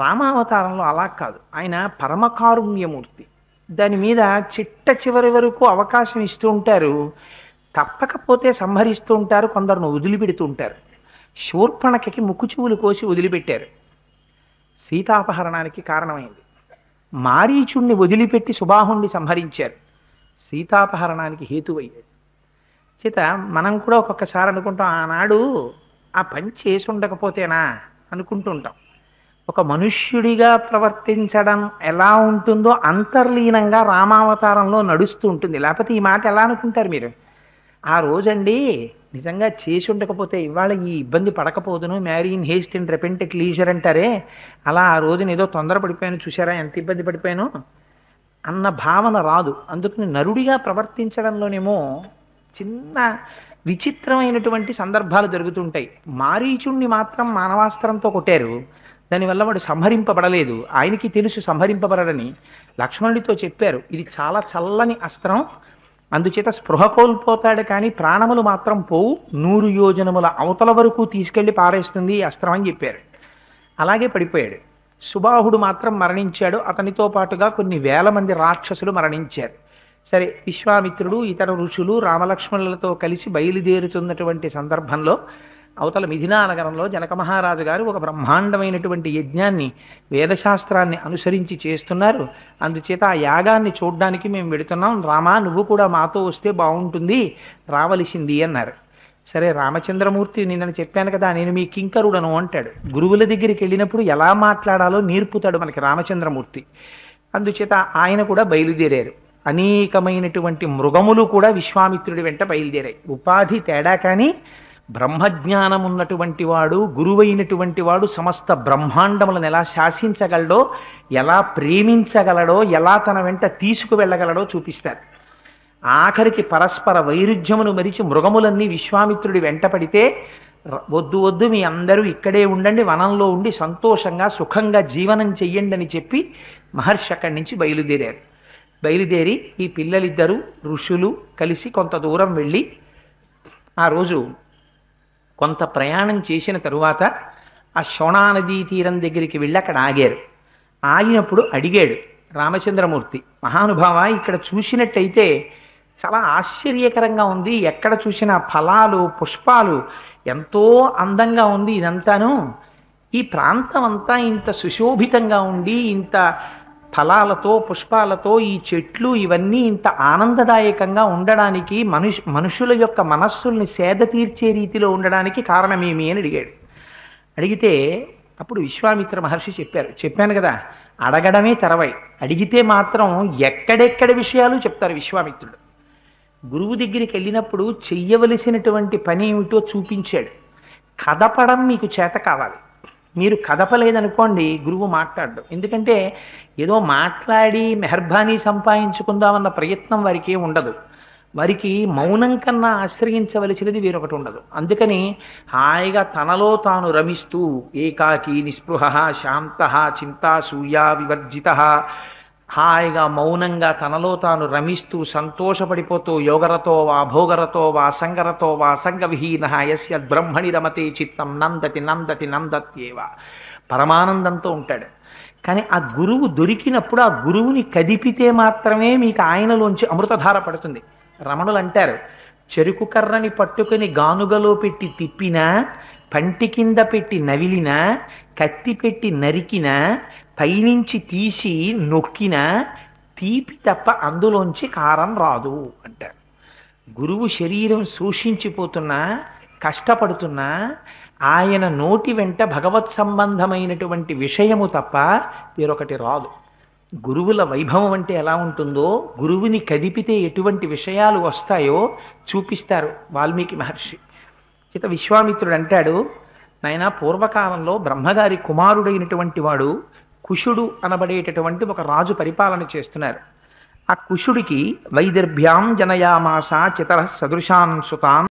రామావతారంలో అలా కాదు, ఆయన పరమకారుణ్యమూర్తి. దాని మీద చిట్ట చివరి వరకు అవకాశం ఇస్తూ ఉంటారు, తప్పకపోతే సంహరిస్తూ ఉంటారు, కొందరును వదిలిపెడుతూ ఉంటారు. శూర్పణఖకి ముక్కు చెవులు కోసి వదిలిపెట్టారు, సీతాపహరణానికి కారణమైంది. మారీచుణ్ణి వదిలిపెట్టి సుబాహుణ్ణి సంహరించారు, సీతాపహరణానికి హేతువయ్యాడు. చేత మనం కూడా ఒక్కొక్కసారి అనుకుంటాం, ఆనాడు ఆ పని చేసి ఉండకపోతేనా అనుకుంటూ ఉంటాం. ఒక మనుష్యుడిగా ప్రవర్తించడం ఎలా ఉంటుందో అంతర్లీనంగా రామావతారంలో నడుస్తూ ఉంటుంది. లేకపోతే ఈ మాట ఎలా అనుకుంటారు మీరు? ఆ రోజండి నిజంగా చేసి ఉండకపోతే ఇవాళ ఈ ఇబ్బంది పడకపోదును, marry in haste and repent at leisure అంటారే, అలా ఆ రోజున ఏదో తొందరపడిపోయాను, చూసారా ఎంత ఇబ్బంది పడిపోయాను అన్న భావన రాదు. అందుకని నరుడిగా ప్రవర్తించడంలోనేమో చిన్న విచిత్రమైనటువంటి సందర్భాలు జరుగుతుంటాయి. మారీచుణ్ణి మాత్రం మానవాస్త్రంతో కొట్టారు, దానివల్ల వాడు సంహరింపబడలేదు. ఆయనకి తెలుసు సంహరింపబడని. లక్ష్మణుడితో చెప్పారు, ఇది చాలా చల్లని అస్త్రం, అందుచేత స్పృహ కోల్పోతాడు కానీ ప్రాణములు మాత్రం పోవు, 100 యోజనముల అవతల వరకు తీసుకెళ్లి పారేస్తుంది ఈ అస్త్రం అని చెప్పారు. అలాగే పడిపోయాడు. సుబాహుడు మాత్రం మరణించాడు, అతనితో పాటుగా కొన్ని వేల మంది రాక్షసులు మరణించారు. సరే, విశ్వామిత్రుడు ఇతర ఋషులు రామలక్ష్మణులతో కలిసి బయలుదేరుతున్నటువంటి సందర్భంలో అవతల మిథిలా నగరంలో జనక మహారాజు గారు ఒక బ్రహ్మాండమైనటువంటి యజ్ఞాన్ని, వేదశాస్త్రాన్ని అనుసరించి చేస్తున్నారు. అందుచేత ఆ యాగాన్ని చూడ్డానికి మేము వెడుతున్నాం, రామా నువ్వు కూడా మాతో వస్తే బాగుంటుంది, రావలసింది అన్నారు. సరే, రామచంద్రమూర్తి నిన్న చెప్పాను కదా, నేను మీ కింకరుడను అంటాడు. గురువుల దగ్గరికి వెళ్ళినప్పుడు ఎలా మాట్లాడాలో నేర్పుతాడు మనకి రామచంద్రమూర్తి. అందుచేత ఆయన కూడా బయలుదేరారు. అనేకమైనటువంటి మృగములు కూడా విశ్వామిత్రుడి వెంట బయలుదేరాయి. ఉపాధి తేడా కానీ బ్రహ్మజ్ఞానం ఉన్నటువంటి వాడు, గురువైనటువంటి వాడు సమస్త బ్రహ్మాండములను ఎలా శాసించగలడో, ఎలా ప్రేమించగలడో, ఎలా తన వెంట తీసుకువెళ్ళగలడో చూపిస్తారు. ఆఖరికి పరస్పర వైరుధ్యమును మరిచి మృగములన్నీ విశ్వామిత్రుడి వెంట పడితే, వద్దు వద్దు మీ అందరూ ఇక్కడే ఉండండి, వనంలో ఉండి సంతోషంగా సుఖంగా జీవనం చెయ్యండి అని చెప్పి మహర్షి అక్కడి నుంచి బయలుదేరారు. బయలుదేరి ఈ పిల్లలిద్దరూ ఋషులు కలిసి కొంత దూరం వెళ్ళి ఆ రోజు కొంత ప్రయాణం చేసిన తరువాత ఆ శోణానదీ తీరం దగ్గరికి వెళ్ళి అక్కడ ఆగారు. ఆగినప్పుడు అడిగాడు రామచంద్రమూర్తి, మహానుభావ, ఇక్కడ చూసినట్టయితే చాలా ఆశ్చర్యకరంగా ఉంది, ఎక్కడ చూసిన ఫలాలు పుష్పాలు ఎంతో అందంగా ఉంది ఇదంతాను. ఈ ప్రాంతం అంతా ఇంత సుశోభితంగా ఉండి ఇంత ఫలాలతో పుష్పాలతో ఈ చెట్లు ఇవన్నీ ఇంత ఆనందదాయకంగా ఉండడానికి మనుషుల యొక్క మనస్సుల్ని సేద తీర్చే రీతిలో ఉండడానికి కారణమేమి అని అడిగాడు. అడిగితే అప్పుడు విశ్వామిత్ర మహర్షి చెప్పాను కదా, అడగడమే తెరవై, అడిగితే మాత్రం ఎక్కడెక్కడ విషయాలు చెప్తారు విశ్వామిత్రుడు. గురువు దగ్గరికి వెళ్ళినప్పుడు చెయ్యవలసినటువంటి పని ఏమిటో చూపించాడు. కదపడం మీకు చేత కావాలి. మీరు కదపలేదనుకోండి గురువు మాట్లాడు. ఎందుకంటే ఏదో మాట్లాడి మెహర్బానీ సంపాదించుకుందామన్న ప్రయత్నం వారికి ఉండదు. వారికి మౌనం కన్నా ఆశ్రయించవలసినది వేరొకటి ఉండదు. అందుకని హాయిగా తనలో తాను రమిస్తూ ఏకాకి నిస్పృహ శాంత చింతాసూయ వివర్జిత, హాయిగా మౌనంగా తనలో తాను రమిస్తూ సంతోషపడిపోతూ యోగరతో వా భోగరతో వా సంగరతో వా సంగవిహీన యస్య బ్రహ్మణి రమతే చిత్తం నందతి నందతి నందత్యేవ పరమానందంతో ఉంటాడు. కానీ ఆ గురువు దొరికినప్పుడు ఆ గురువుని కదిపితే మాత్రమే మీకు ఆయనలోంచి అమృతధార పడుతుంది. రమణులు అంటారు, చెరుకు కర్రని పట్టుకుని గానుగలో పెట్టి తిప్పినా, పంటి కింద పెట్టి నవిలినా, కత్తి పెట్టి నరికినా, పైనుంచి తీసి నొక్కినా తీపి తప్ప అందులోంచి కారం రాదు అంటారు. గురువు శరీరం శోషించిపోతున్నా కష్టపడుతున్నా ఆయన నోటి వెంట భగవత్ సంబంధమైనటువంటి విషయము తప్ప వేరొకటి రాదు. గురువుల వైభవం అంటే ఎలా ఉంటుందో, గురువుని కదిపితే ఎటువంటి విషయాలు వస్తాయో చూపిస్తారు వాల్మీకి మహర్షి. ఇత విశ్వామిత్రుడు అంటాడు, నాయన, పూర్వకాలంలో బ్రహ్మగారి కుమారుడైనటువంటి వాడు కుశుడు అనబడేటటువంటి ఒక రాజు పరిపాలన చేస్తున్నారు. ఆ కుశుడికి వైదర్భ్యాం జనయామాస చితర సదృశాన్ సుతాం